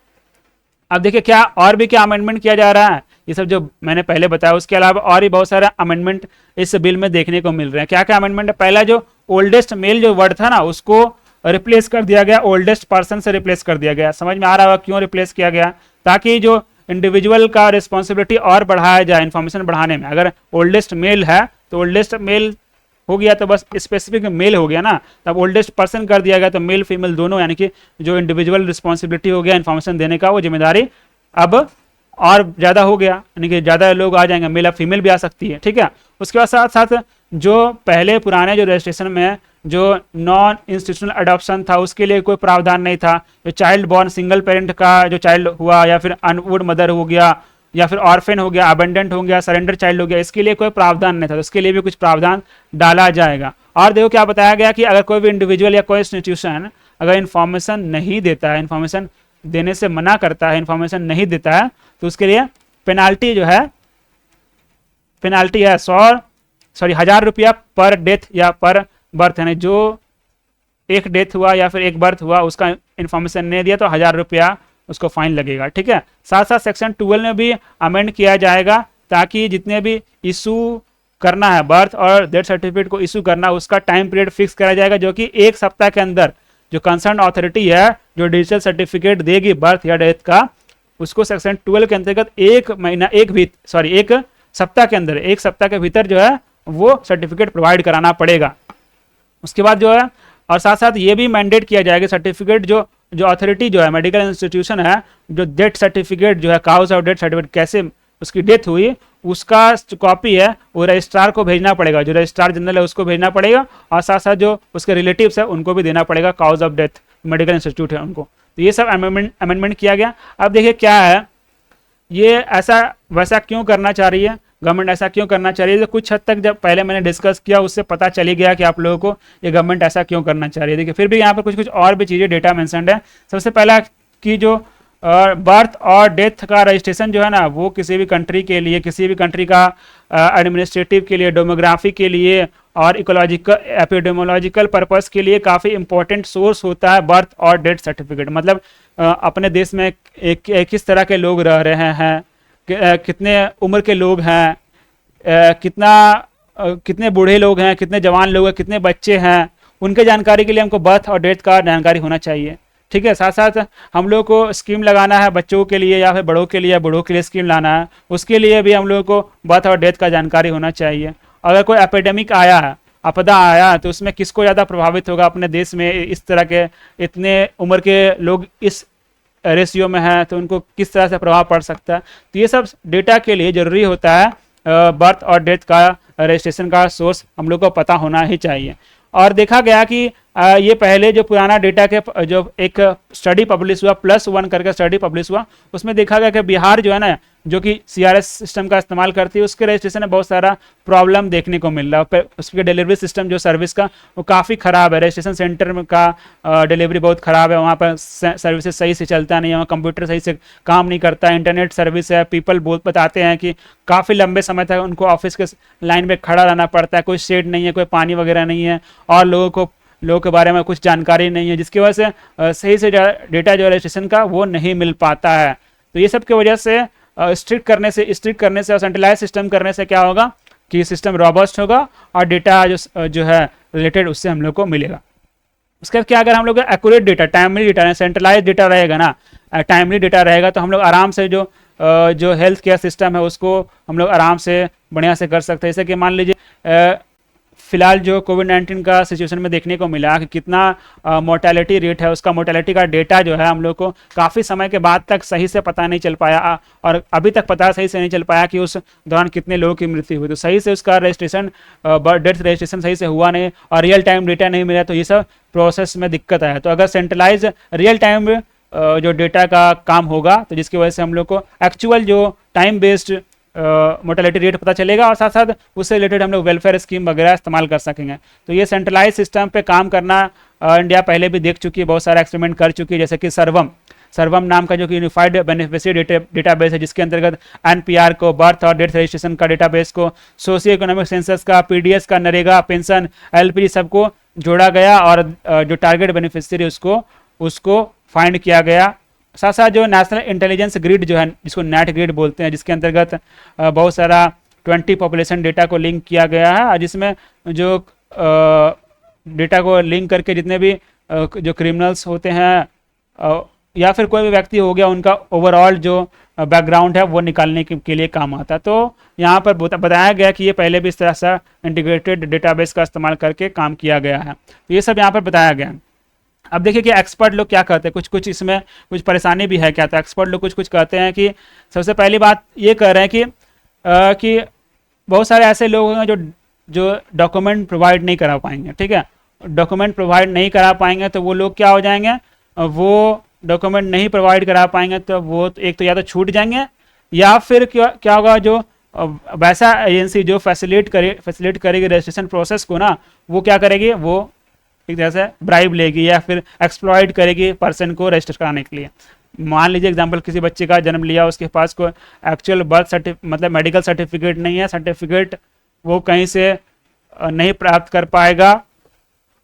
अब देखिए क्या और भी क्या अमेंडमेंट किया जा रहा है, ये सब जो मैंने पहले बताया उसके अलावा और भी बहुत सारे अमेंडमेंट इस बिल में देखने को मिल रहे हैं। क्या क्या अमेंडमेंट है, पहला जो ओल्डेस्ट मेल जो वर्ड था ना उसको रिप्लेस कर दिया गया, ओल्डेस्ट पर्सन से रिप्लेस कर दिया गया। समझ में आ रहा होगा क्यों रिप्लेस किया गया, ताकि जो इंडिविजुअल का रिस्पॉन्सिबिलिटी और बढ़ाया जाए इन्फॉर्मेशन बढ़ाने में। अगर ओल्डेस्ट मेल है तो ओल्डेस्ट मेल हो गया तो बस स्पेसिफिक मेल हो गया ना, तब ओल्डेस्ट पर्सन कर दिया गया तो मेल फीमेल दोनों, यानी कि जो इंडिविजुअल रिस्पॉन्सिबिलिटी हो गया इन्फॉर्मेशन देने का वो जिम्मेदारी अब और ज़्यादा हो गया, यानी कि ज़्यादा लोग आ जाएंगे, मेल अब फीमेल भी आ सकती है, ठीक है। उसके बाद साथ साथ जो पहले पुराने जो रजिस्ट्रेशन में जो नॉन इंस्टीट्यूशनल अडॉप्शन था उसके लिए कोई प्रावधान नहीं था। जो चाइल्ड बॉर्न सिंगल पेरेंट का जो चाइल्ड हुआ या फिर अनवुड मदर हो गया या फिर ऑर्फेन हो गया, अबेंडेंट हो गया, सरेंडर चाइल्ड हो गया, इसके लिए कोई प्रावधान नहीं था, तो उसके लिए भी कुछ प्रावधान डाला जाएगा। और देखो क्या बताया गया कि अगर कोई भी इंडिविजुअल या कोई इंस्टीट्यूशन अगर इन्फॉर्मेशन नहीं देता है, इन्फॉर्मेशन देने से मना करता है, इन्फॉर्मेशन नहीं देता है, तो उसके लिए पेनाल्टी जो है पेनाल्टी है 1000 रुपया पर डेथ या पर बर्थ, यानी जो एक डेथ हुआ या फिर एक बर्थ हुआ उसका इन्फॉर्मेशन नहीं दिया तो 1000 रुपया उसको फाइन लगेगा, ठीक है। साथ साथ सेक्शन 12 में भी अमेंड किया जाएगा ताकि जितने भी इशू करना है, बर्थ और डेथ सर्टिफिकेट को इशू करना, उसका टाइम पीरियड फिक्स करा जाएगा, जो कि 1 सप्ताह के अंदर जो कंसर्न अथॉरिटी है जो डिजिटल सर्टिफिकेट देगी बर्थ या डेथ का, उसको सेक्शन 12 के अंतर्गत 1 सप्ताह के अंदर, 1 सप्ताह के भीतर जो है वो सर्टिफिकेट प्रोवाइड कराना पड़ेगा। उसके बाद जो है, और साथ साथ ये भी मैंडेट किया जाएगा सर्टिफिकेट जो अथॉरिटी जो है मेडिकल इंस्टीट्यूशन है, जो डेथ सर्टिफिकेट जो है काउज ऑफ डेथ सर्टिफिकेट, कैसे उसकी डेथ हुई, उसका जो कॉपी है वो रजिस्ट्रार को भेजना पड़ेगा, जो रजिस्ट्रार जनरल है उसको भेजना पड़ेगा, और साथ साथ जो उसके रिलेटिव्स है उनको भी देना पड़ेगा, cause of death medical institute है उनको। तो ये सब अमेंडमेंट किया गया। अब देखिए क्या है, ये ऐसा वैसा क्यों करना चाह रही है गवर्नमेंट, ऐसा क्यों करना चाह रही है? तो कुछ हद तक जब पहले मैंने डिस्कस किया उससे पता चली गया कि आप लोगों को ये गवर्नमेंट ऐसा क्यों करना चाह रही है। देखिए फिर भी यहाँ पर कुछ कुछ और भी चीज़ें डेटा मेंशन्ड है। सबसे पहला कि जो बर्थ और डेथ का रजिस्ट्रेशन जो है ना, वो किसी भी कंट्री के लिए, किसी भी कंट्री का एडमिनिस्ट्रेटिव के लिए, डेमोग्राफी के लिए और इकोलॉजिकल एपिडेमोलॉजिकल पर्पस के लिए काफ़ी इंपॉर्टेंट सोर्स होता है बर्थ और डेथ सर्टिफिकेट। मतलब अपने देश में किस तरह के लोग रह रहे हैं, कितने उम्र के लोग हैं, कितने बूढ़े लोग हैं, कितने जवान लोग हैं, कितने बच्चे हैं, उनके जानकारी के लिए हमको बर्थ और डेथ का जानकारी होना चाहिए। ठीक है, साथ साथ हम लोग को स्कीम लगाना है बच्चों के लिए या फिर बड़ों के लिए, बूढ़ों के लिए स्कीम लाना है, उसके लिए भी हम लोग को बर्थ और डेथ का जानकारी होना चाहिए। अगर कोई एपिडेमिक आया है, आपदा आया, तो उसमें किसको ज़्यादा प्रभावित होगा, अपने देश में इस तरह के इतने उम्र के लोग इस रेशियो में है तो उनको किस तरह से प्रभाव पड़ सकता है। तो ये सब डेटा के लिए ज़रूरी होता है बर्थ और डेथ का रजिस्ट्रेशन का सोर्स हम लोग को पता होना ही चाहिए। और देखा गया कि ये पहले जो पुराना डेटा के जो एक स्टडी पब्लिश हुआ +1 करके स्टडी पब्लिश हुआ, उसमें देखा गया कि बिहार जो है ना, जो कि CRS सिस्टम का इस्तेमाल करती है, उसके रजिस्ट्रेशन में बहुत सारा प्रॉब्लम देखने को मिल रहा है। उसके डिलीवरी सिस्टम जो सर्विस का वो काफ़ी ख़राब है, रजिस्ट्रेशन सेंटर का डिलीवरी बहुत ख़राब है, वहाँ पर सर्विसेज सही से चलता नहीं है, वहाँ कंप्यूटर सही से काम नहीं करता है, इंटरनेट सर्विस है, पीपल बहुत बताते हैं कि काफ़ी लंबे समय तक उनको ऑफिस के लाइन में खड़ा रहना पड़ता है, कोई शेड नहीं है, कोई पानी वगैरह नहीं है, और लोगों के बारे में कुछ जानकारी नहीं है, जिसकी वजह से सही से डेटा जो रजिस्ट्रेशन का वो नहीं मिल पाता है। तो ये सब की वजह से स्ट्रिक्ट करने से और सेंट्रलाइज सिस्टम करने से क्या होगा कि सिस्टम रॉबस्ट होगा और डेटा जो है रिलेटेड उससे हम लोग को मिलेगा। उसके बाद क्या, अगर हम लोग accurate data, timely data, centralise data रहेगा ना, टाइमली डेटा रहेगा, तो हम लोग आराम से जो हेल्थ केयर सिस्टम है उसको हम लोग आराम से बढ़िया से कर सकते हैं। जैसे कि मान लीजिए फिलहाल जो कोविड-19 का सिचुएशन में देखने को मिला कि कितना मोर्टेलिटी रेट है, उसका मोर्टेलिटी का डेटा जो है हम लोग को काफ़ी समय के बाद तक सही से पता नहीं चल पाया, और अभी तक पता सही से नहीं चल पाया कि उस दौरान कितने लोगों की मृत्यु हुई। तो सही से उसका रजिस्ट्रेशन, डेथ रजिस्ट्रेशन सही से हुआ नहीं और रियल टाइम डेटा नहीं मिला, तो ये सब प्रोसेस में दिक्कत आया। तो अगर सेंट्रलाइज रियल टाइम जो डेटा का काम होगा, तो जिसकी वजह से हम लोग को एक्चुअल जो टाइम बेस्ड मोर्टेलिटी रेट पता चलेगा, और साथ साथ उससे रिलेटेड हम लोग वेलफेयर स्कीम वगैरह इस्तेमाल कर सकेंगे। तो ये सेंट्रलाइज सिस्टम पे काम करना इंडिया पहले भी देख चुकी है, बहुत सारा एक्सपेरिमेंट कर चुकी है, जैसे कि सर्वम नाम का जो कि यूनिफाइड बेनिफिशियरी डेटाबेस है, जिसके अंतर्गत NPR को, बर्थ और डेथ रजिस्ट्रेशन का डेटाबेस को, सोशियो इकोनॉमिक सेंसस का, PDS का, नरेगा, पेंशन, LPG सबको जोड़ा गया, और जो टारगेट बेनिफिशियरी उसको फाइंड किया गया। साथ साथ जो नेशनल इंटेलिजेंस ग्रिड जो है, जिसको नेट ग्रिड बोलते हैं, जिसके अंतर्गत बहुत सारा 20 पॉपुलेशन डेटा को लिंक किया गया है, और जिसमें जो डेटा को लिंक करके जितने भी जो क्रिमिनल्स होते हैं या फिर कोई भी व्यक्ति हो गया, उनका ओवरऑल जो बैकग्राउंड है वो निकालने के लिए काम आता है। तो यहाँ पर बताया गया कि ये पहले भी इस तरह से इंटीग्रेटेड डेटाबेस का इस्तेमाल करके काम किया गया है। तो ये सब यहाँ पर बताया गया है। अब देखिए कि एक्सपर्ट लोग क्या कहते हैं, कुछ इसमें कुछ परेशानी भी है क्या। तो एक्सपर्ट लोग कुछ कहते हैं कि सबसे पहली बात ये कह रहे हैं कि बहुत सारे ऐसे लोग हैं जो डॉक्यूमेंट प्रोवाइड नहीं करा पाएंगे। ठीक है, डॉक्यूमेंट प्रोवाइड नहीं करा पाएंगे तो वो लोग क्या हो जाएंगे, वो डॉक्यूमेंट नहीं प्रोवाइड करा पाएंगे तो वो एक तो या तो छूट जाएंगे, या फिर क्या होगा, जो वैसा एजेंसी जो फैसिलिटेट करेगी रजिस्ट्रेशन प्रोसेस को ना, वो क्या करेगी, वो एक तरह से ब्राइब लेगी या फिर एक्सप्लॉइट करेगी पर्सन को रजिस्टर कराने के लिए। मान लीजिए एग्जांपल, किसी बच्चे का जन्म लिया, उसके पास कोई एक्चुअल बर्थ सर्टिफिकेट मतलब मेडिकल सर्टिफिकेट नहीं है, सर्टिफिकेट वो कहीं से नहीं प्राप्त कर पाएगा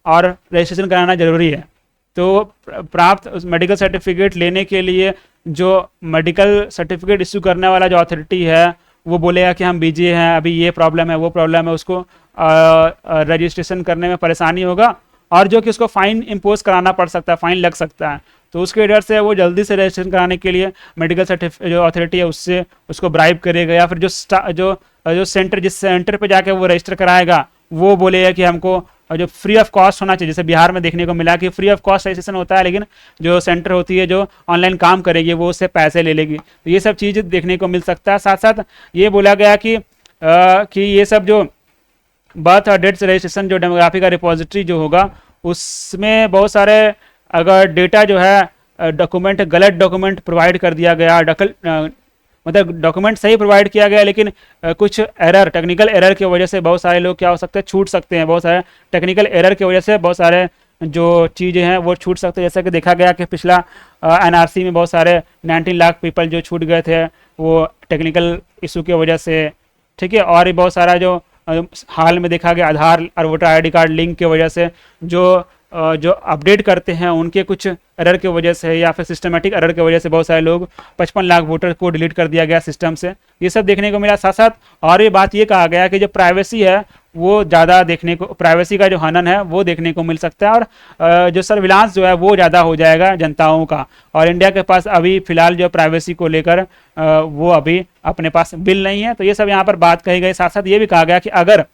और रजिस्ट्रेशन कराना ज़रूरी है। तो प्राप्त मेडिकल सर्टिफिकेट लेने के लिए जो मेडिकल सर्टिफिकेट इशू करने वाला जो अथॉरिटी है, वो बोलेगा कि हम बिजी हैं, अभी ये प्रॉब्लम है वो प्रॉब्लम है, उसको रजिस्ट्रेशन करने में परेशानी होगा और जो कि उसको फ़ाइन इम्पोज कराना पड़ सकता है, फ़ाइन लग सकता है। तो उसके डर से वो जल्दी से रजिस्ट्रेशन कराने के लिए मेडिकल सर्टिफिकेट जो अथॉरिटी है उससे उसको ब्राइब करेगा, या फिर जो सेंटर जिस सेंटर पे जाके वो रजिस्टर कराएगा वो बोलेगा कि हमको जो फ्री ऑफ कॉस्ट होना चाहिए। जैसे बिहार में देखने को मिला कि फ्री ऑफ कॉस्ट रजिस्ट्रेशन होता है, लेकिन जो सेंटर होती है जो ऑनलाइन काम करेगी वो उससे पैसे ले लेगी। तो ये सब चीज़ देखने को मिल सकता है। साथ साथ ये बोला गया कि ये सब जो बर्थ और डेथ रजिस्ट्रेशन जो डेमोग्राफी का रिपोजिटरी जो होगा उसमें बहुत सारे अगर डेटा जो है डॉक्यूमेंट गलत डॉक्यूमेंट प्रोवाइड कर दिया गया, मतलब डॉक्यूमेंट सही प्रोवाइड किया गया लेकिन कुछ एरर, टेक्निकल एरर की वजह से बहुत सारे लोग क्या हो सकते हैं, छूट सकते हैं। बहुत सारे टेक्निकल एरर की वजह से बहुत सारे जो चीज़ें हैं वो छूट सकते हैं। जैसा कि देखा गया कि पिछला एनआरसी में बहुत सारे 19 लाख पीपल जो छूट गए थे वो टेक्निकल इशू की वजह से, ठीक है। और भी बहुत सारा जो हाल में देखा गया आधार और वोटर आईडी कार्ड लिंक की वजह से जो अपडेट करते हैं उनके कुछ एरर की वजह से या फिर सिस्टमेटिक एरर की वजह से बहुत सारे लोग 55 लाख वोटर को डिलीट कर दिया गया सिस्टम से। ये सब देखने को मिला। साथ साथ और ये बात ये कहा गया कि जो प्राइवेसी है वो ज़्यादा देखने को, प्राइवेसी का जो हनन है वो देखने को मिल सकता है और जो सर्विलांस जो है वो ज़्यादा हो जाएगा जनताओं का। और इंडिया के पास अभी फ़िलहाल जो प्राइवेसी को लेकर वो अभी अपने पास बिल नहीं है। तो ये सब यहाँ पर बात कही गई। साथ साथ ये भी कहा गया कि अगर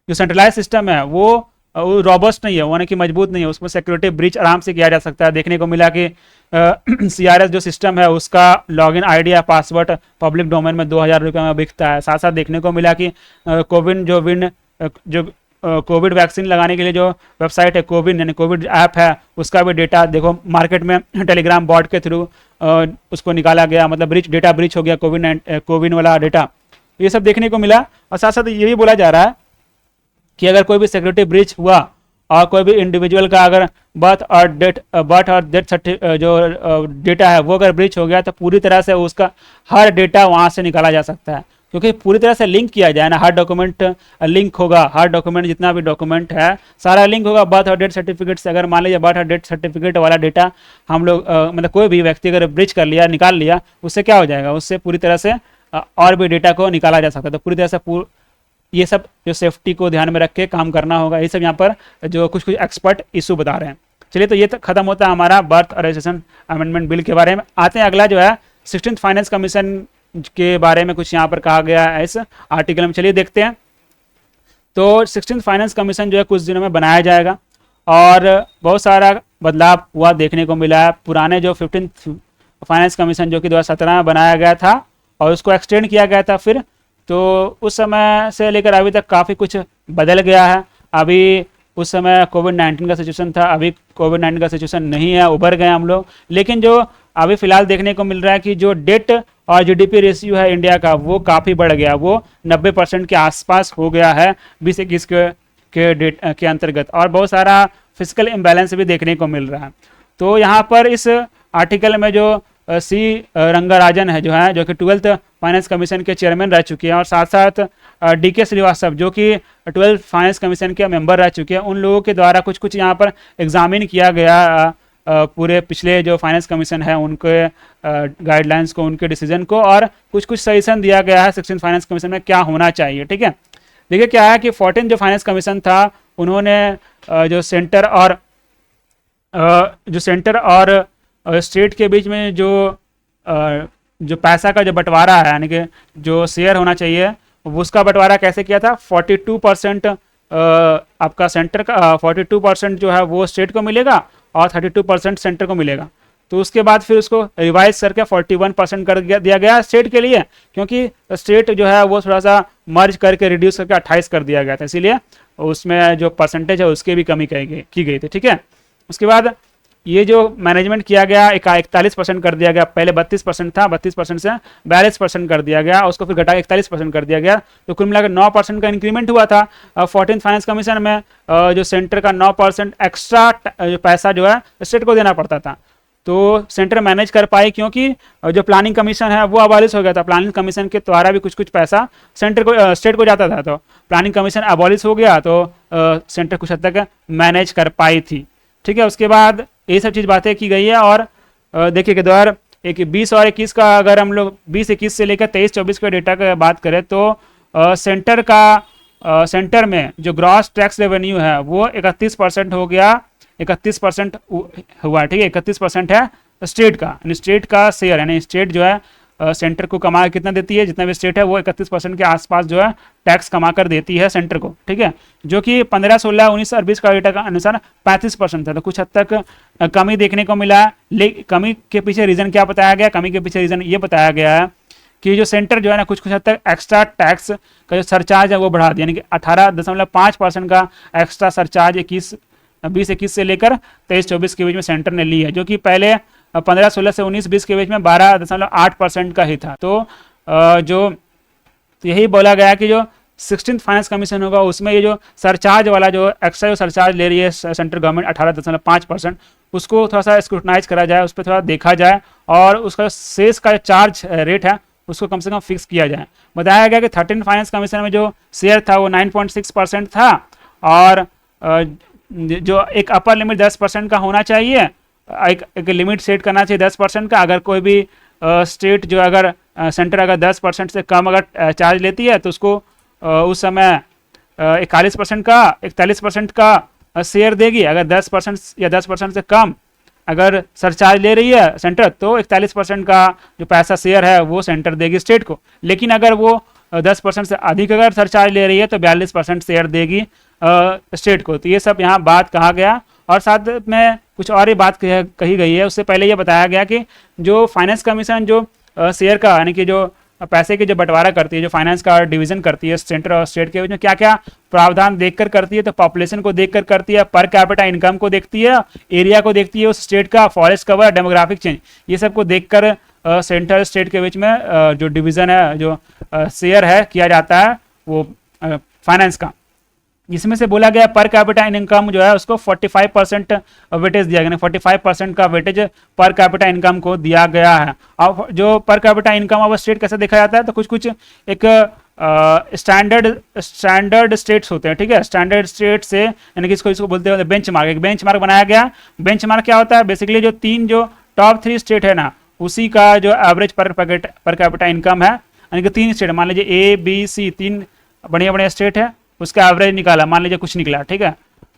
जो सेंट्रलाइज सिस्टम है वो रॉबस्ट नहीं है, यानी कि मजबूत नहीं है, उसमें सिक्योरिटी ब्रीच आराम से किया जा सकता है। देखने को मिला कि CRS जो सिस्टम है उसका लॉगिन आईडी या पासवर्ड पब्लिक डोमेन में 2000 रुपये में बिकता है। साथ साथ देखने को मिला कि कोविड वैक्सीन लगाने के लिए जो वेबसाइट है कोविन यानी कोविड ऐप है उसका भी डेटा देखो मार्केट में टेलीग्राम बॉट के थ्रू उसको निकाला गया, मतलब डेटा ब्रीच हो गया कोविन वाला डेटा। ये सब देखने को मिला। और साथ साथ ये भी बोला जा रहा है कि अगर कोई भी सिक्योरिटी ब्रीच हुआ और कोई भी इंडिविजुअल का अगर बर्थ और डेथ जो डेटा है वो अगर ब्रीच हो गया तो पूरी तरह से उसका हर डेटा वहाँ से निकाला जा सकता है, क्योंकि पूरी तरह से लिंक किया जाए ना, हर डॉक्यूमेंट लिंक होगा, हर डॉक्यूमेंट जितना भी डॉक्यूमेंट है सारा लिंक होगा बर्थ और डेथ सर्टिफिकेट से। अगर मान लीजिए बर्थ और डेथ सर्टिफिकेट वाला डेटा हम लोग मतलब कोई भी व्यक्ति अगर ब्रीच कर लिया, निकाल लिया, उससे क्या हो जाएगा, उससे पूरी तरह से और भी डेटा को निकाला जा सकता है। तो पूरी तरह से ये सब जो सेफ्टी को ध्यान में रख के काम करना होगा। ये सब यहाँ पर जो कुछ एक्सपर्ट इशू बता रहे हैं। चलिए, तो ये खत्म होता है हमारा बर्थ और रजिस्ट्रेशन अमेंडमेंट बिल के बारे में। आते हैं अगला जो है 16th फाइनेंस कमीशन के बारे में कुछ यहाँ पर कहा गया है इस आर्टिकल में। चलिए देखते हैं। तो 16th फाइनेंस कमीशन जो है कुछ दिनों में बनाया जाएगा और बहुत सारा बदलाव हुआ देखने को मिला है। पुराने जो 15th फाइनेंस कमीशन जो कि 2017 में बनाया गया था और उसको एक्सटेंड किया गया था फिर, तो उस समय से लेकर अभी तक काफ़ी कुछ बदल गया है। अभी उस समय कोविड-19 का सिचुएशन था, अभी कोविड-19 का सिचुएशन नहीं है, उभर गए हम लोग। लेकिन जो अभी फ़िलहाल देखने को मिल रहा है कि जो डेट और जीडीपी रेशियो है इंडिया का वो काफ़ी बढ़ गया, वो 90% के आसपास हो गया है 2021 के डेट के अंतर्गत, और बहुत सारा फिजिकल इम्बैलेंस भी देखने को मिल रहा है। तो यहाँ पर इस आर्टिकल में जो सी रंगाराजन है जो कि 12th फाइनेंस कमीशन के चेयरमैन रह चुके हैं, और साथ साथ DK श्रीवास्तव जो कि 12th फाइनेंस कमीशन के मेंबर रह चुके हैं, उन लोगों के द्वारा कुछ यहाँ पर एग्जामिन किया गया पूरे पिछले जो फाइनेंस कमीशन है उनके गाइडलाइंस को, उनके डिसीजन को, और कुछ सजेशन दिया गया है 16th फाइनेंस कमीशन में क्या होना चाहिए। ठीक है, देखिए क्या है कि 14 जो फाइनेंस कमीशन था उन्होंने जो सेंटर और स्टेट के बीच में जो पैसा का जो बंटवारा है, यानी कि जो शेयर होना चाहिए उसका बंटवारा कैसे किया था। 42% आपका सेंटर का 42% जो है वो स्टेट को मिलेगा और 32% सेंटर को मिलेगा। तो उसके बाद फिर उसको रिवाइज करके 41% कर दिया गया स्टेट के लिए, क्योंकि स्टेट जो है वो थोड़ा सा मर्ज करके रिड्यूस करके 28 कर दिया गया था, इसीलिए उसमें जो परसेंटेज है उसकी भी कमी की गई थी। ठीक है, उसके बाद ये जो मैनेजमेंट किया गया 41% कर दिया गया। पहले 32% था, 32% से 42% कर दिया गया, उसको फिर घटा 41% कर दिया गया। तो कुल मिलाकर 9% का इंक्रीमेंट हुआ था 14th फाइनेंस कमीशन में। जो सेंटर का 9% एक्स्ट्रा पैसा जो है स्टेट को देना पड़ता था, तो सेंटर मैनेज कर पाए, क्योंकि जो प्लानिंग कमीशन है वो अबॉलिश हो गया था। प्लानिंग कमीशन के द्वारा भी कुछ पैसा स्टेट को जाता था, तो प्लानिंग कमीशन अबॉलिश हो गया तो सेंटर कुछ हद तक मैनेज कर पाई थी। ठीक है, उसके बाद ये सब चीज़ बातें की गई है। और देखिए कि एक 20 और 21 का अगर हम लोग 20-21 से लेकर 23-24 का डेटा का बात करें तो सेंटर में जो ग्रॉस टैक्स रेवेन्यू है वो 31% हो गया, 31% हुआ, ठीक है। 31% है स्टेट का, यानी स्टेट का शेयर, यानी स्टेट जो है सेंटर को कमा कितना देती है, जितना भी स्टेट है वो 31% के आसपास जो है टैक्स कमा कर देती है सेंटर को, ठीक है। जो कि 15, 16, 19 और 20 का डेटा का अनुसार 35% था, तो कुछ हद तक कमी देखने को मिला। लेकिन कमी के पीछे रीजन क्या बताया गया, कमी के पीछे रीजन ये बताया गया है कि जो सेंटर जो है ना कुछ हद तक एक्स्ट्रा टैक्स का जो सरचार्ज है वो बढ़ा दिया, यानी कि 18.5% का एक्स्ट्रा सरचार्ज 20-21 से लेकर 23-24 के बीच में सेंटर ने ली है, जो कि पहले 15, 16 से 19, 20 के बीच में 12.8% का ही था। तो जो यही बोला गया कि जो 16th फाइनेंस कमीशन होगा उसमें ये जो सरचार्ज वाला जो एक्स्ट्रा जो सरचार्ज ले रही है सेंट्रल गवर्नमेंट 18.5%, उसको थोड़ा सा स्क्रूटनाइज करा जाए, उस पर थोड़ा देखा जाए और उसका सेस का चार्ज रेट है उसको कम से कम फिक्स किया जाए। बताया गया कि 13th फाइनेंस कमीशन में जो शेयर था वो 9.6% था और जो एक अपर लिमिट 10% का होना चाहिए, एक लिमिट सेट करना चाहिए 10% का। अगर कोई भी स्टेट जो अगर सेंटर अगर 10% से कम अगर चार्ज लेती है तो उसको उस समय 41% का 41% का शेयर देगी। अगर 10% या 10% से कम अगर सरचार्ज ले रही है सेंटर तो 41% का जो पैसा शेयर है वो सेंटर देगी स्टेट को। लेकिन अगर वो 10% से अधिक अगर सरचार्ज ले रही है तो 42% शेयर देगी स्टेट को। तो ये सब यहाँ बात कहा गया और साथ में कुछ और ही बात कही गई है। उससे पहले ये बताया गया कि जो फाइनेंस कमीशन जो शेयर का यानी कि जो पैसे की जो बंटवारा करती है, जो फाइनेंस का डिवीजन करती है सेंटर और स्टेट के बीच में, क्या क्या प्रावधान देखकर करती है, तो पॉपुलेशन को देखकर करती है, पर कैपिटा इनकम को देखती है, एरिया को देखती है उस स्टेट का, फॉरेस्ट कवर, डेमोग्राफिक चेंज, ये सब को देखकर सेंटर स्टेट के बीच में जो डिवीजन है, जो शेयर है किया जाता है वो फाइनेंस का। इसमें से बोला गया पर कैपिटा इनकम जो है उसको 45% वेटेज दिया गया, 45% का वेटेज पर कैपिटा इनकम को दिया गया है। अब जो per capita income of state कैसे देखा जाता है, तो कुछ कुछ एक स्टैंडर्ड स्टेट्स होते हैं, ठीक है। स्टैंडर्ड स्टेट से यानी कि इसको बोलते हैं बेंचमार्क, एक बेंचमार्क बनाया गया। बेंचमार्क क्या होता है, बेसिकली जो टॉप 3 स्टेट है ना उसी का जो एवरेज पर कैपिटा इनकम है, यानी कि 3 स्टेट मान लीजिए ABC 3 बढ़िया बढ़िया स्टेट है, उसका एवरेज निकाला, मान लीजिए कुछ निकला, ठीक है,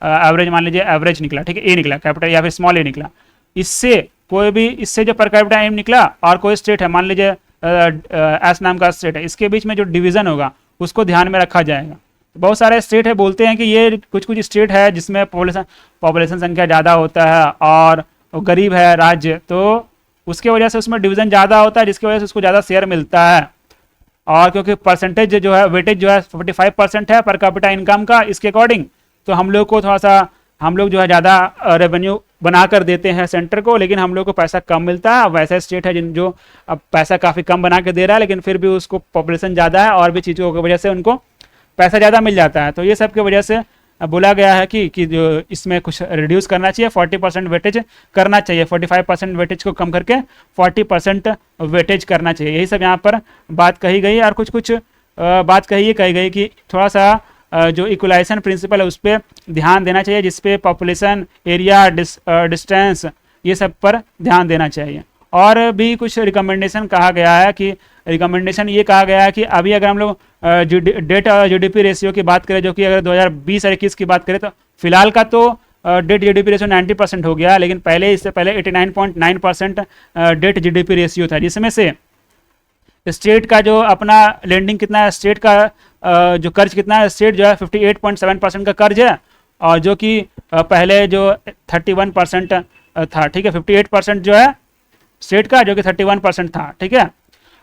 एवरेज मान लीजिए एवरेज निकला, ठीक है, ए निकला कैपिटल या फिर स्मॉल ए निकला। इससे कोई भी इससे जो पर कैपिटा इनकम निकला और कोई स्टेट है मान लीजिए एस नाम का स्टेट है, इसके बीच में जो डिवीजन होगा उसको ध्यान में रखा जाएगा। बहुत सारे स्टेट है बोलते हैं कि ये कुछ कुछ स्टेट है जिसमें पॉपुलेशन संख्या ज़्यादा होता है और गरीब है राज्य, तो उसके वजह से उसमें डिवीजन ज़्यादा होता है जिसकी वजह से उसको ज़्यादा शेयर मिलता है। और क्योंकि परसेंटेज जो है वेटेज जो है 45% है पर कैपिटा इनकम का, इसके अकॉर्डिंग तो हम लोग को थोड़ा सा हम लोग जो है ज़्यादा रेवेन्यू बना कर देते हैं सेंटर को, लेकिन हम लोग को पैसा कम मिलता है। वैसा स्टेट है जो अब पैसा काफ़ी कम बना के दे रहा है लेकिन फिर भी उसको पॉपुलेशन ज़्यादा है और भी चीज़ों की वजह से उनको पैसा ज़्यादा मिल जाता है। तो ये सब की वजह से बोला गया है कि जो इसमें कुछ रिड्यूस करना चाहिए, 40% वेटेज करना चाहिए, 45% वेटेज को कम करके 40% वेटेज करना चाहिए। यही सब यहाँ पर बात कही गई। और कुछ कुछ बात कही गई कि थोड़ा सा जो इक्वलाइजेशन प्रिंसिपल है उस पर ध्यान देना चाहिए, जिसपे पॉपुलेशन, एरिया, डिस्टेंस ये सब पर ध्यान देना चाहिए। और भी कुछ रिकमेंडेशन कहा गया है कि रिकमेंडेशन ये कहा गया है कि अभी अगर हम लोग डेट और GDP रेशियो की बात करें, जो कि अगर 2020 और 21 की बात करें तो फिलहाल का तो डेट GDP रेशियो 90% हो गया, लेकिन इससे पहले 89.9% डेट GDP रेशियो था, जिसमें से स्टेट का जो अपना लेंडिंग कितना है, स्टेट का जो कर्ज कितना है, स्टेट जो है 58.7% का कर्ज है और जो कि पहले जो 31% था, ठीक है, 58% जो है स्टेट का जो कि 31% था, ठीक है।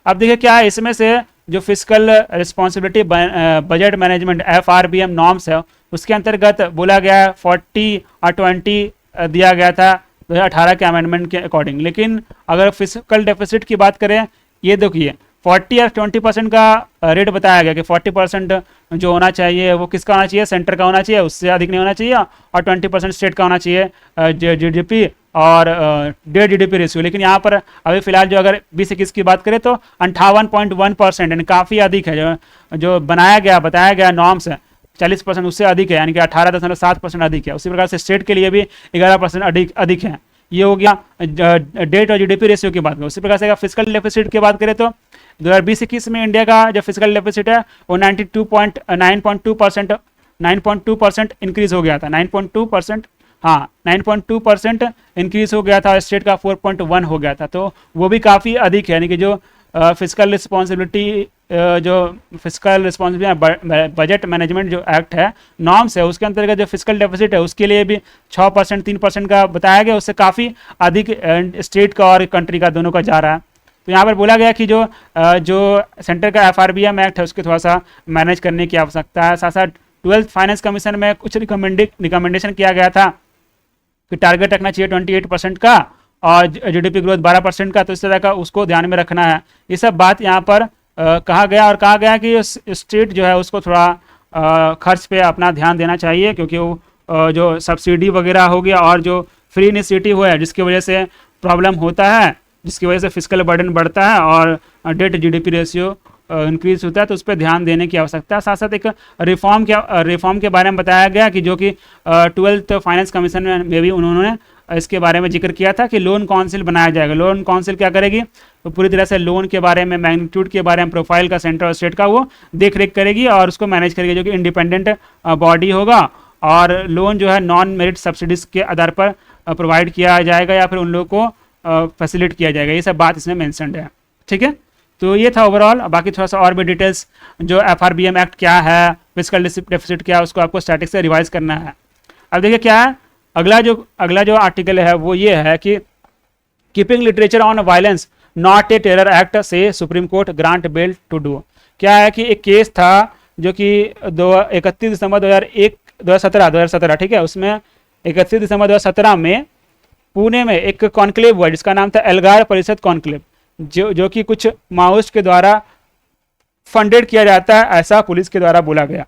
अब देखिए क्या है, इसमें से जो physical responsibility budget management FRBM norms है उसके अंतर्गत बोला गया 40 और 20 दिया गया था 2018 के अमेंडमेंट के अकॉर्डिंग। लेकिन अगर फिजिकल डेफिसिट की बात करें, ये देखिए 40 और 20% का रेट बताया गया कि 40% जो होना चाहिए वो किसका होना चाहिए, सेंटर का होना चाहिए, उससे अधिक नहीं होना चाहिए, और 20% स्टेट का होना चाहिए GDP और डेट GDP रेशियो। लेकिन यहाँ पर अभी फिलहाल जो अगर 20-21 की बात करें तो 58.1% यानी काफ़ी अधिक है, जो बताया गया नॉर्म्स है 40% उससे अधिक है, यानी कि 18.7% अधिक है। उसी प्रकार से स्टेट के लिए भी 11% अधिक है। ये हो गया डेट और जीडीपी रेशियो की बात करें। उसी प्रकार से अगर फिजिकल डेफिसिट की बात करें तो 2020-21 में इंडिया का जो फिजिकल डेफिसिट है वो 9.2% इंक्रीज हो गया था। 9.2%, हाँ 9.2% इंक्रीज हो गया था। स्टेट का 4.1 हो गया था, तो वो भी काफ़ी अधिक है। यानी कि जो फिजिकल रिस्पॉन्सिबिलिटी, जो फिजिकल रिस्पॉन्सिबिलिटी बजट मैनेजमेंट जो एक्ट है, नॉर्म्स है, उसके अंतर्गत जो फिजिकल डेफिसिट है उसके लिए भी 6%, 3% का बताया गया। उससे काफ़ी अधिक स्टेट का और कंट्री का दोनों का जा रहा है। तो यहाँ पर बोला गया कि जो सेंटर का FRBM एक्ट है उसके थोड़ा सा मैनेज करने की आवश्यकता है। साथ साथ 12th फाइनेंस कमीशन में कुछ रिकमेंडेशन किया गया था कि टारगेट रखना चाहिए 28% का और जीडीपी ग्रोथ 12% का, तो इस तरह का उसको ध्यान में रखना है। ये सब बात यहाँ पर कहा गया, और कहा गया कि स्टेट जो है उसको थोड़ा खर्च पे अपना ध्यान देना चाहिए, क्योंकि वो जो सब्सिडी वगैरह हो गया और जो फ्री इनिशिएटिव है जिसकी वजह से प्रॉब्लम होता है, जिसकी वजह से फिजिकल बर्डन बढ़ता है और डेट जीडीपी रेशियो इंक्रीज होता है, तो उस पर ध्यान देने की आवश्यकता है। साथ साथ एक रिफॉर्म के बारे में बताया गया कि जो कि 12th फाइनेंस कमीशन में भी उन्होंने इसके बारे में जिक्र किया था कि लोन काउंसिल बनाया जाएगा। लोन काउंसिल क्या करेगी, तो पूरी तरह से लोन के बारे में, मैग्नीट्यूड के बारे में, प्रोफाइल का सेंटर और स्टेट का वो देख रेख करेगी और उसको मैनेज करेगी, जो कि इंडिपेंडेंट बॉडी होगा। और लोन जो है नॉन मेरिट सब्सिडीज के आधार पर प्रोवाइड किया जाएगा या फिर उन लोगों को फैसिलिटेट किया जाएगा। ये सब बात इसमें मैंशनड है, ठीक है। तो ये था ओवरऑल। बाकी थोड़ा सा और भी डिटेल्स, जो FRBM एक्ट क्या है, फिजिकल डेफिसिट क्या है, उसको आपको स्टैटिक से रिवाइज करना है। अब देखिए क्या है अगला जो आर्टिकल है वो ये है कि keeping literature on violence not a terror act से Supreme Court grant bail to do. क्या है कि एक केस था जो कि 31 दिसंबर 2017, ठीक है, उसमें 31 दिसंबर 2017 में पुणे में एक कॉन्क्लेव हुआ जिसका नाम था एल्गार परिषद कॉन्क्लेव, जो कि कुछ माओइस्ट के द्वारा फंडेड किया जाता है, ऐसा पुलिस के द्वारा बोला गया।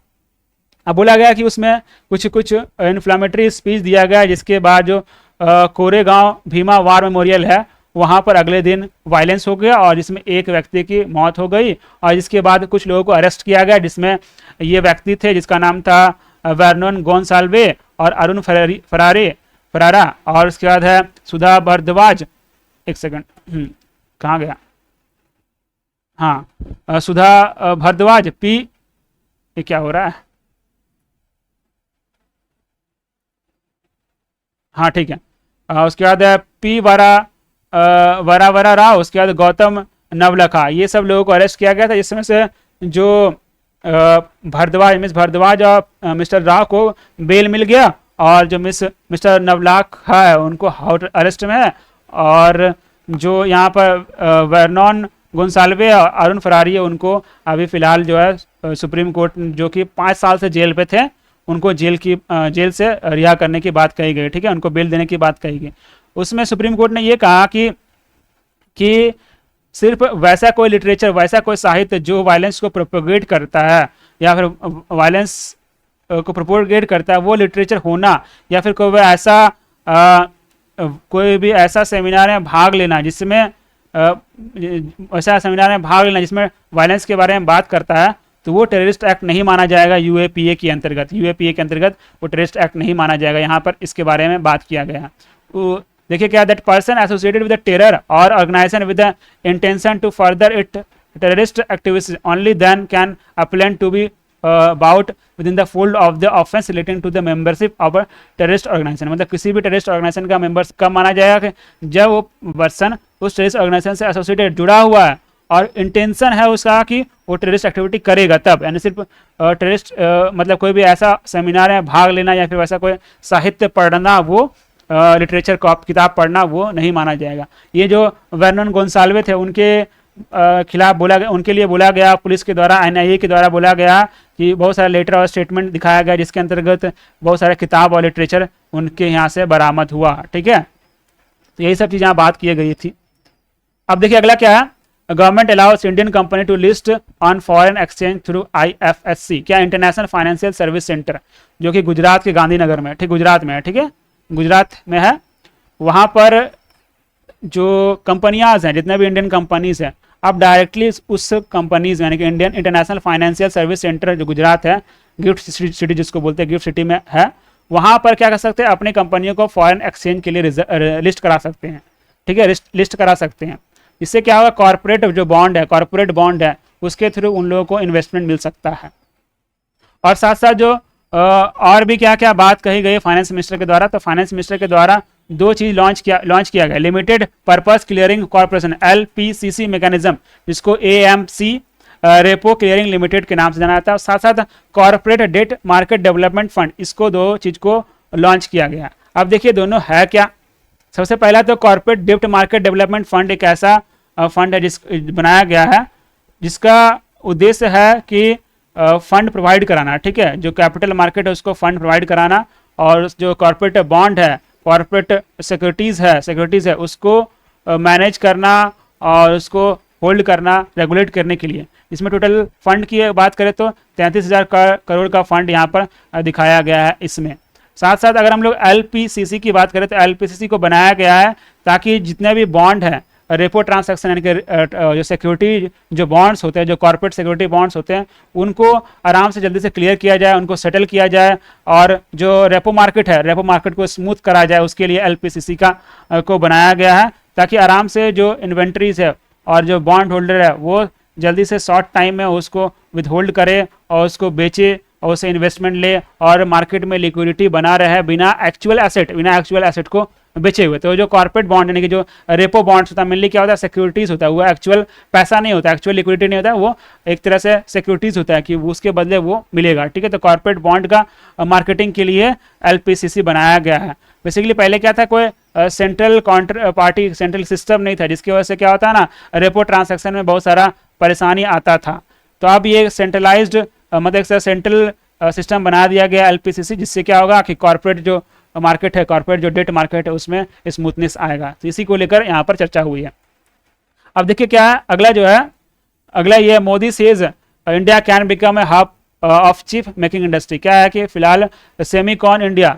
अब बोला गया कि उसमें कुछ इन्फ्लामेटरी स्पीच दिया गया, जिसके बाद जो कोरेगांव भीमा वार मेमोरियल है वहां पर अगले दिन वायलेंस हो गया और जिसमें एक व्यक्ति की मौत हो गई, और जिसके बाद कुछ लोगों को अरेस्ट किया गया, जिसमें ये व्यक्ति थे जिसका नाम था वर्नोन गोंसाल्वे और अरुण फरारा, और उसके बाद है सुधा भारद्वाज। एक सेकंड, कहाँ गया, हाँ सुधा भारद्वाज पी, ये क्या हो रहा है, हाँ ठीक है। उसके बाद पी वरा राव, उसके बाद गौतम नवलखा, ये सब लोगों को अरेस्ट किया गया था, जिसमें से जो मिस भारद्वाज और मिस्टर राव को बेल मिल गया, और जो मिस्टर नवलखा है उनको हाउस अरेस्ट में है, और जो यहाँ पर वर्नोन गोंसाल्वे और अरुण फरारी है उनको अभी फिलहाल जो है सुप्रीम कोर्ट, जो कि 5 साल से जेल पे थे, उनको जेल से रिहा करने की बात कही गई, ठीक है, उनको बेल देने की बात कही गई। उसमें सुप्रीम कोर्ट ने ये कहा कि सिर्फ वैसा कोई लिटरेचर, वैसा कोई साहित्य जो वायलेंस को प्रोपोगेट करता है या फिर वायलेंस को प्रोपोगेट करता है, वो लिटरेचर होना, या फिर कोई भी ऐसा सेमिनार में भाग लेना जिसमें वायलेंस के बारे में बात करता है, तो वो टेररिस्ट एक्ट नहीं माना जाएगा। यूएपीए के अंतर्गत वो टेररिस्ट एक्ट नहीं माना जाएगा। यहाँ पर इसके बारे में बात किया गया। तो देखिए क्या, that person associated with terror और organisation with the intention to further it terrorist activities only then can a plain to be bout with in the fold of the offence relating to the membership of a terrorist organisation. मतलब किसी भी टेररिस्ट ऑर्गेनाइजेशन का मेंबर कब माना जाएगा, जब वो पर्सन उस टेररिस्ट ऑर्गेनाइजेशन से एसोसिएटेड जुड़ा हुआ है और इंटेंशन है उसका कि वो टेररिस्ट एक्टिविटी करेगा तब। यानी सिर्फ टेररिस्ट मतलब कोई भी ऐसा सेमिनार में भाग लेना या फिर वैसा कोई साहित्य पढ़ना, वो लिटरेचर किताब पढ़ना, वो नहीं माना जाएगा। ये जो वर्नोन गोंसाल्वे थे उनके खिलाफ बोला गया, उनके लिए बोला गया पुलिस के द्वारा, NIA के द्वारा बोला गया कि बहुत सारा लेटर और स्टेटमेंट दिखाया गया, जिसके अंतर्गत बहुत सारे किताब और लिटरेचर उनके यहाँ से बरामद हुआ, ठीक है। तो यही सब चीज़ यहाँ बात की गई थी। अब देखिए अगला क्या है, government allows Indian company to list on foreign exchange through IFSC। क्या, इंटरनेशनल फाइनेंशियल सर्विस सेंटर, जो कि गुजरात के गांधीनगर में, ठीक, गुजरात में है, ठीक है, गुजरात में है। वहाँ पर जो कंपनियां हैं, जितने भी इंडियन कंपनीज हैं, आप डायरेक्टली उस कंपनीज यानी कि Indian international financial service centre जो गुजरात है, गिफ्ट सिटी जिसको बोलते हैं, गिफ्ट सिटी में है, वहाँ पर क्या कर सकते हैं, अपनी कंपनियों को फॉरेन एक्सचेंज के लिए लिस्ट करा सकते हैं, ठीक है, लिस्ट करा सकते हैं। इससे क्या होगा, कॉर्पोरेट जो बॉन्ड है, कॉर्पोरेट बॉन्ड है, उसके थ्रू उन लोगों को इन्वेस्टमेंट मिल सकता है। और साथ साथ जो और भी क्या क्या बात कही गई फाइनेंस मिनिस्टर के द्वारा, तो फाइनेंस मिनिस्टर के द्वारा दो चीज लॉन्च किया गया, limited purpose clearing corporation LPCC mechanism, जिसको AMC रेपो क्लियरिंग लिमिटेड के नाम से जाना जाता है, और साथ साथ corporate debt market development fund, इसको दो चीज को लॉन्च किया गया। अब देखिए दोनों है क्या। सबसे पहला तो corporate debt market development fund एक ऐसा फंड है जिस बनाया गया है जिसका उद्देश्य है कि फंड प्रोवाइड कराना, ठीक है, जो कैपिटल मार्केट है उसको फंड प्रोवाइड कराना, और जो कॉर्पोरेट बॉन्ड है, कॉर्पोरेट सिक्योरिटीज है उसको मैनेज करना और उसको होल्ड करना, रेगुलेट करने के लिए। इसमें टोटल फंड की बात करें तो 33,000 करोड़ का फंड यहाँ पर दिखाया गया है इसमें। साथ साथ अगर हम लोग LPCC की बात करें तो LPCC को बनाया गया है ताकि जितने भी बॉन्ड हैं, रेपो ट्रांसैक्शन यानी कि जो सिक्योरिटी जो बॉन्ड्स होते हैं, जो कॉर्पोरेट सिक्योरिटी बॉन्ड्स होते हैं, उनको आराम से जल्दी से क्लियर किया जाए, उनको सेटल किया जाए, और जो रेपो मार्केट है, रेपो मार्केट को स्मूथ करा जाए, उसके लिए LPCC को बनाया गया है ताकि आराम से जो इन्वेंट्रीज है और जो बॉन्ड होल्डर है वो जल्दी से शॉर्ट टाइम में उसको विद होल्ड करे और उसको बेचे और उसे इन्वेस्टमेंट ले और मार्केट में लिक्विडिटी बना रहे बिना एक्चुअल एसेट को बेचे हुए। तो जो कॉर्पोरेट बॉन्ड यानी कि जो रेपो बॉन्ड्स होता है, मेनली क्या होता है, सिक्योरिटीज होता है, वो एक्चुअल पैसा नहीं होता, एक्चुअल लिक्विडिटी नहीं होता, वो एक तरह से सिक्योरिटीज होता है कि उसके बदले वो मिलेगा, ठीक है। तो कॉर्पोरेट बॉन्ड का मार्केटिंग के लिए LPCC बनाया गया है। बेसिकली पहले क्या था, कोई central counter party central system नहीं था, जिसकी वजह से क्या होता है ना, रेपो ट्रांसैक्शन में बहुत सारा परेशानी आता था। तो अब ये सेंट्रलाइज्ड मतलब सेंट्रल सिस्टम बना दिया गया LPCC, जिससे क्या होगा कि कॉर्पोरेट जो मार्केट है, कॉर्पोरेट जो डेट मार्केट है, उसमें स्मूथनेस आएगा। तो इसी को लेकर यहाँ पर चर्चा हुई है। अब देखिए क्या है अगला, जो है अगला ये Modi says India can become a hub of chip making industry. क्या है कि फिलहाल सेमीकॉन इंडिया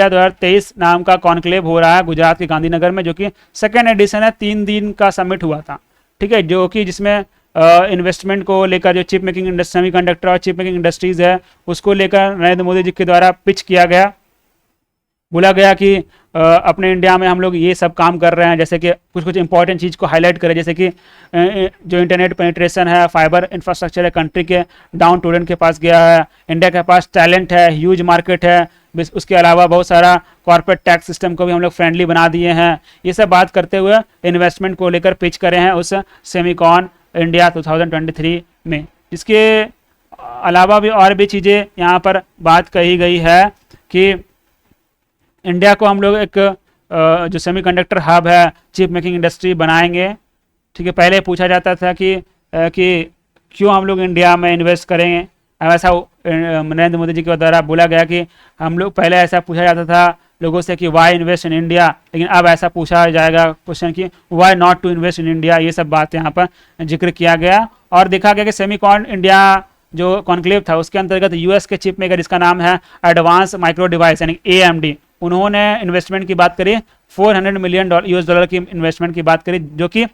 2023 नाम का कॉन्क्लेव हो रहा है गुजरात के गांधीनगर में, जो कि सेकेंड एडिशन है, 3 दिन का समिट हुआ था, ठीक है, जो कि जिसमें इन्वेस्टमेंट को लेकर जो चिप मेकिंग इंडस्ट्री, सेमीकंडक्टर और चिप मेकिंग इंडस्ट्रीज है, उसको लेकर नरेंद्र मोदी जी के द्वारा पिच किया गया। बोला गया कि अपने इंडिया में हम लोग ये सब काम कर रहे हैं, जैसे कि कुछ इंपॉर्टेंट चीज़ को हाईलाइट करें, जैसे कि जो इंटरनेट पेनिट्रेशन है, फाइबर इंफ्रास्ट्रक्चर है, कंट्री के डाउन टूडन के पास गया है, इंडिया के पास टैलेंट है, ह्यूज मार्केट है, उसके अलावा बहुत सारा कॉर्पोरेट टैक्स सिस्टम को भी हम लोग फ्रेंडली बना दिए हैं। ये सब बात करते हुए इन्वेस्टमेंट को लेकर पिच करे हैं उस सेमीकॉन इंडिया 2023 में। इसके अलावा भी और भी चीज़ें यहाँ पर बात कही गई है कि इंडिया को हम लोग एक जो सेमीकंडक्टर हब है, चिप मेकिंग इंडस्ट्री बनाएंगे, ठीक है। पहले पूछा जाता था कि क्यों हम लोग इंडिया में इन्वेस्ट करेंगे, ऐसा नरेंद्र मोदी जी के द्वारा बोला गया कि हम लोग पहले ऐसा पूछा जाता था लोगों से कि वाई इन्वेस्ट इन इंडिया, लेकिन अब ऐसा पूछा जाएगा क्वेश्चन कि why not to invest in India. ये सब बात यहाँ पर जिक्र किया गया और देखा गया कि सेमीकॉन इंडिया जो कॉन्क्लेव था उसके अंतर्गत यूएस के चिप मेकर, जिसका नाम है एडवांस माइक्रो डिवाइस यानी AMD, उन्होंने इन्वेस्टमेंट की बात करी, $400 मिलियन US की इन्वेस्टमेंट की बात करी, जो कि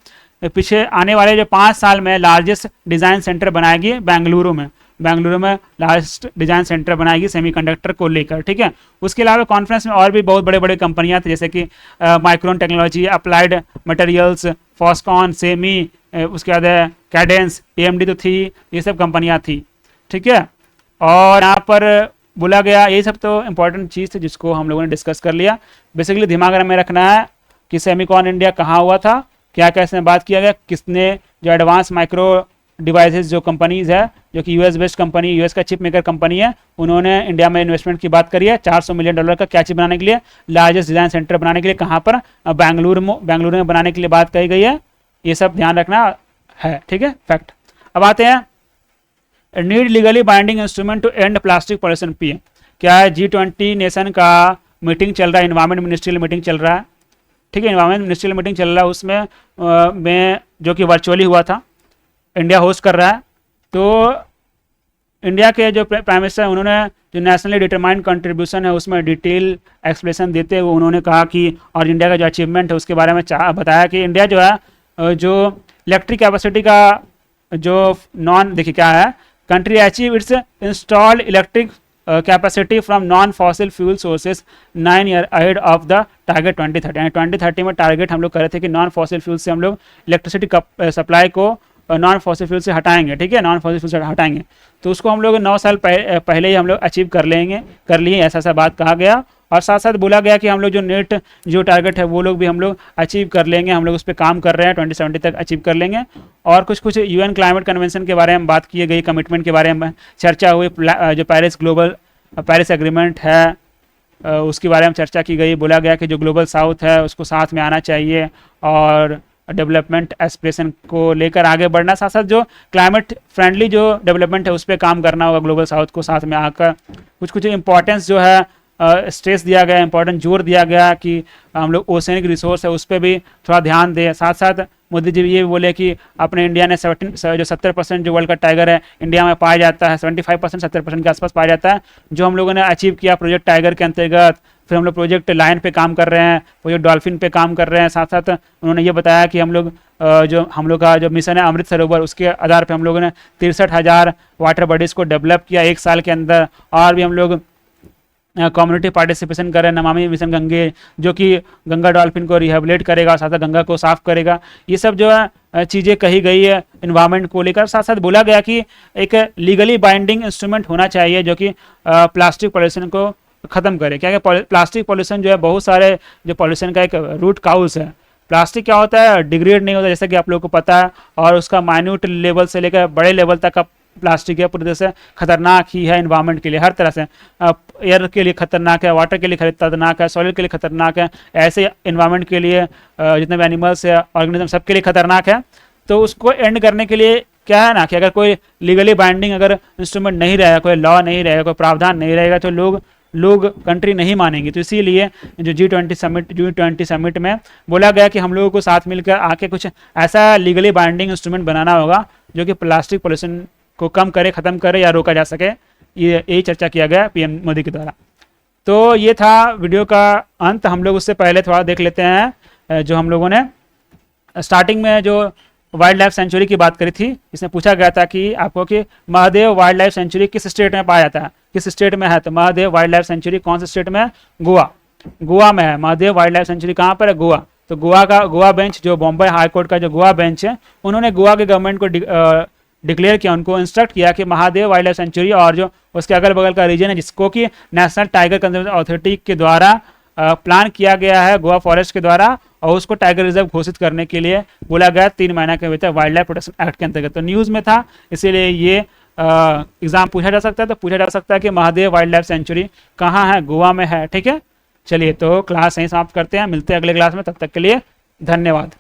पीछे आने वाले जो 5 साल में लार्जेस्ट डिज़ाइन सेंटर बनाएगी बेंगलुरु में लार्जेस्ट डिज़ाइन सेंटर बनाएगी सेमीकंडक्टर को लेकर, ठीक है। उसके अलावा कॉन्फ्रेंस में और भी बहुत बड़े बड़े कंपनियां थी, जैसे कि Micron technology, applied materials, Foxconn, Semi, उसके बाद कैडेंस, AMD तो थी, ये सब कंपनियां थी, ठीक है। और यहाँ पर बोला गया, ये सब तो इंपॉर्टेंट चीज़ थी जिसको हम लोगों ने डिस्कस कर लिया। बेसिकली दिमाग में रखना है कि सेमीकॉन इंडिया कहाँ हुआ था, क्या क्या इसमें बात किया गया, किसने जो एडवांस माइक्रो डिवाइसेस जो कंपनीज है, जो कि US बेस्ड कंपनी, US का चिप मेकर कंपनी है, उन्होंने इंडिया में इन्वेस्टमेंट की बात करी है $400 मिलियन का क्या चिप बनाने के लिए, लार्जेस्ट डिज़ाइन सेंटर बनाने के लिए, कहाँ पर, बेंगलुरु में बनाने के लिए बात कही गई है। ये सब ध्यान रखना है, ठीक है, फैक्ट। अब आते हैं need legally binding instrument to end plastic pollution PM। क्या है, G20 नेशन का मीटिंग चल रहा है, इन्वायरमेंट मिनिस्ट्रियल मीटिंग चल रहा है, ठीक है, इन्वायरमेंट मिनिस्ट्रियल मीटिंग चल रहा है, उसमें में जो कि वर्चुअली हुआ था, इंडिया होस्ट कर रहा है। तो इंडिया के जो प्राइम मिनिस्टर हैं, उन्होंने जो नेशनली डिटरमाइंड कंट्रीब्यूशन है उसमें डिटेल एक्सप्लेनेशन देते हुए उन्होंने कहा कि, और इंडिया का जो अचीवमेंट है उसके बारे में बताया कि इंडिया जो है जो इलेक्ट्रिक कैपेसिटी का जो देखिए क्या है, country achieve its installed electric capacity from non fossil fuel sources 9 year ahead of the target 2030। यानी 2030 में टारगेट हम लोग कर रहे थे कि नॉन फॉसिल फ्यूल से हम लोग इलेक्ट्रिसिटी सप्लाई को नॉन फॉसिल फ्यूल से हटाएंगे, ठीक है, नॉन फॉसिल फ्यूल से हटाएंगे। तो उसको हम लोग 9 साल पहले ही हम लोग अचीव कर लिए, ऐसा बात कहा गया। और साथ साथ बोला गया कि हम लोग जो टारगेट है वो लोग भी हम लोग अचीव कर लेंगे, हम लोग उस पर काम कर रहे हैं, 2070 तक अचीव कर लेंगे। और कुछ यूएन क्लाइमेट कन्वेंशन के बारे में बात की गई, कमिटमेंट के बारे में चर्चा हुई, जो पेरिस एग्रीमेंट है उसके बारे में चर्चा की गई। बोला गया कि जो ग्लोबल साउथ है उसको साथ में आना चाहिए और डेवलपमेंट एस्पिरेशन को लेकर आगे बढ़ना, साथ साथ जो क्लाइमेट फ्रेंडली जो डेवलपमेंट है उस पर काम करना होगा ग्लोबल साउथ को साथ में आकर। कुछ इंपॉर्टेंस जो है स्ट्रेस दिया गया, इंपॉर्टेंट जोर दिया गया कि हम लोग ओशनिक रिसोर्स है उस पर भी थोड़ा ध्यान दें। साथ साथ मोदी जी ये बोले कि अपने इंडिया ने 70% जो वर्ल्ड का टाइगर है इंडिया में पाया जाता है, 75% 70% के आसपास पाया जाता है, जो हम लोगों ने अचीव किया प्रोजेक्ट टाइगर के अंतर्गत। फिर हम लोग प्रोजेक्ट लायन पे काम कर रहे हैं, प्रोजेक्ट डॉल्फिन पे काम कर रहे हैं। साथ साथ उन्होंने ये बताया कि हम लोग का जो मिशन है अमृत सरोवर, उसके आधार पे हम लोगों ने 63,000 वाटर बॉडीज़ को डेवलप किया 1 साल के अंदर। और भी हम लोग कम्युनिटी पार्टिसिपेशन कर रहे हैं नमामि मिशन गंगे, जो कि गंगा डॉल्फिन को रिहेबिलिट करेगा, साथ साथ गंगा को साफ करेगा। ये सब जो है चीज़ें कही गई है इन्वायरमेंट को लेकर। साथ साथ बोला गया कि एक लीगली बाइंडिंग इंस्ट्रूमेंट होना चाहिए जो कि प्लास्टिक पॉल्यूशन को ख़त्म करे। क्या प्लास्टिक पॉल्यूशन जो है बहुत सारे जो पॉल्यूशन का एक रूट काउज है। प्लास्टिक क्या होता है, डिग्रेड नहीं होता जैसा कि आप लोगों को पता है, और उसका माइन्यूट लेवल से लेकर बड़े लेवल तक का प्लास्टिक है, पूरी तरह से खतरनाक ही है इन्वायरमेंट के लिए, हर तरह से एयर के लिए खतरनाक है, वाटर के लिए खतरनाक है, सॉइल के लिए खतरनाक है, ऐसे इन्वायरमेंट के लिए जितने भी एनिमल्स है, ऑर्गेनिज्म, सबके लिए खतरनाक है। तो उसको एंड करने के लिए क्या है ना कि अगर कोई लीगली बाइंडिंग अगर इंस्ट्रूमेंट नहीं रहेगा, कोई लॉ नहीं रहेगा, कोई प्रावधान नहीं रहेगा, तो लोग कंट्री नहीं मानेंगे। तो इसीलिए जो G20 समिट में बोला गया कि हम लोगों को साथ मिलकर आके कुछ ऐसा लीगली बाइंडिंग इंस्ट्रूमेंट बनाना होगा जो कि प्लास्टिक पॉल्यूशन को कम करे, ख़त्म करे या रोका जा सके। यही चर्चा किया गया पीएम मोदी के द्वारा। तो ये था वीडियो का अंत। हम लोग उससे पहले थोड़ा देख लेते हैं जो हम लोगों ने स्टार्टिंग में जो वाइल्ड लाइफ सेंचुरी की बात करी थी। इसमें पूछा गया था कि आपको कि महादेव वाइल्ड लाइफ सेंचुरी किस स्टेट में पाया जाता है, किस स्टेट में है। तो महादेव वाइल्ड लाइफ सेंचुरी कौन से स्टेट में है? गोवा में है। महादेव वाइल्ड लाइफ सेंचुरी कहाँ पर है? गोवा। तो गोवा बेंच, जो बॉम्बे हाई कोर्ट का जो गोवा बेंच है, उन्होंने गोवा के गवर्नमेंट को डिक्लेयर किया, उनको इंस्ट्रक्ट किया कि महादेव वाइल्ड लाइफ सेंचुरी और जो उसके अगल बगल का रीजन है जिसको कि नेशनल टाइगर कंजर्वेशन अथॉरिटी के द्वारा प्लान किया गया है गोवा फॉरेस्ट के द्वारा, और उसको टाइगर रिजर्व घोषित करने के लिए बोला गया 3 महीने के भीतर वाइल्ड लाइफ प्रोटेक्शन एक्ट के अंतर्गत। तो न्यूज़ में था, इसीलिए ये एग्जाम पूछा जा सकता है। तो पूछा जा सकता है कि महादेव वाइल्ड लाइफ सेंचुरी कहाँ है? गोवा में है। ठीक है, चलिए तो क्लास यहीं समाप्त करते हैं, मिलते हैं अगले क्लास में। तब तक के लिए धन्यवाद।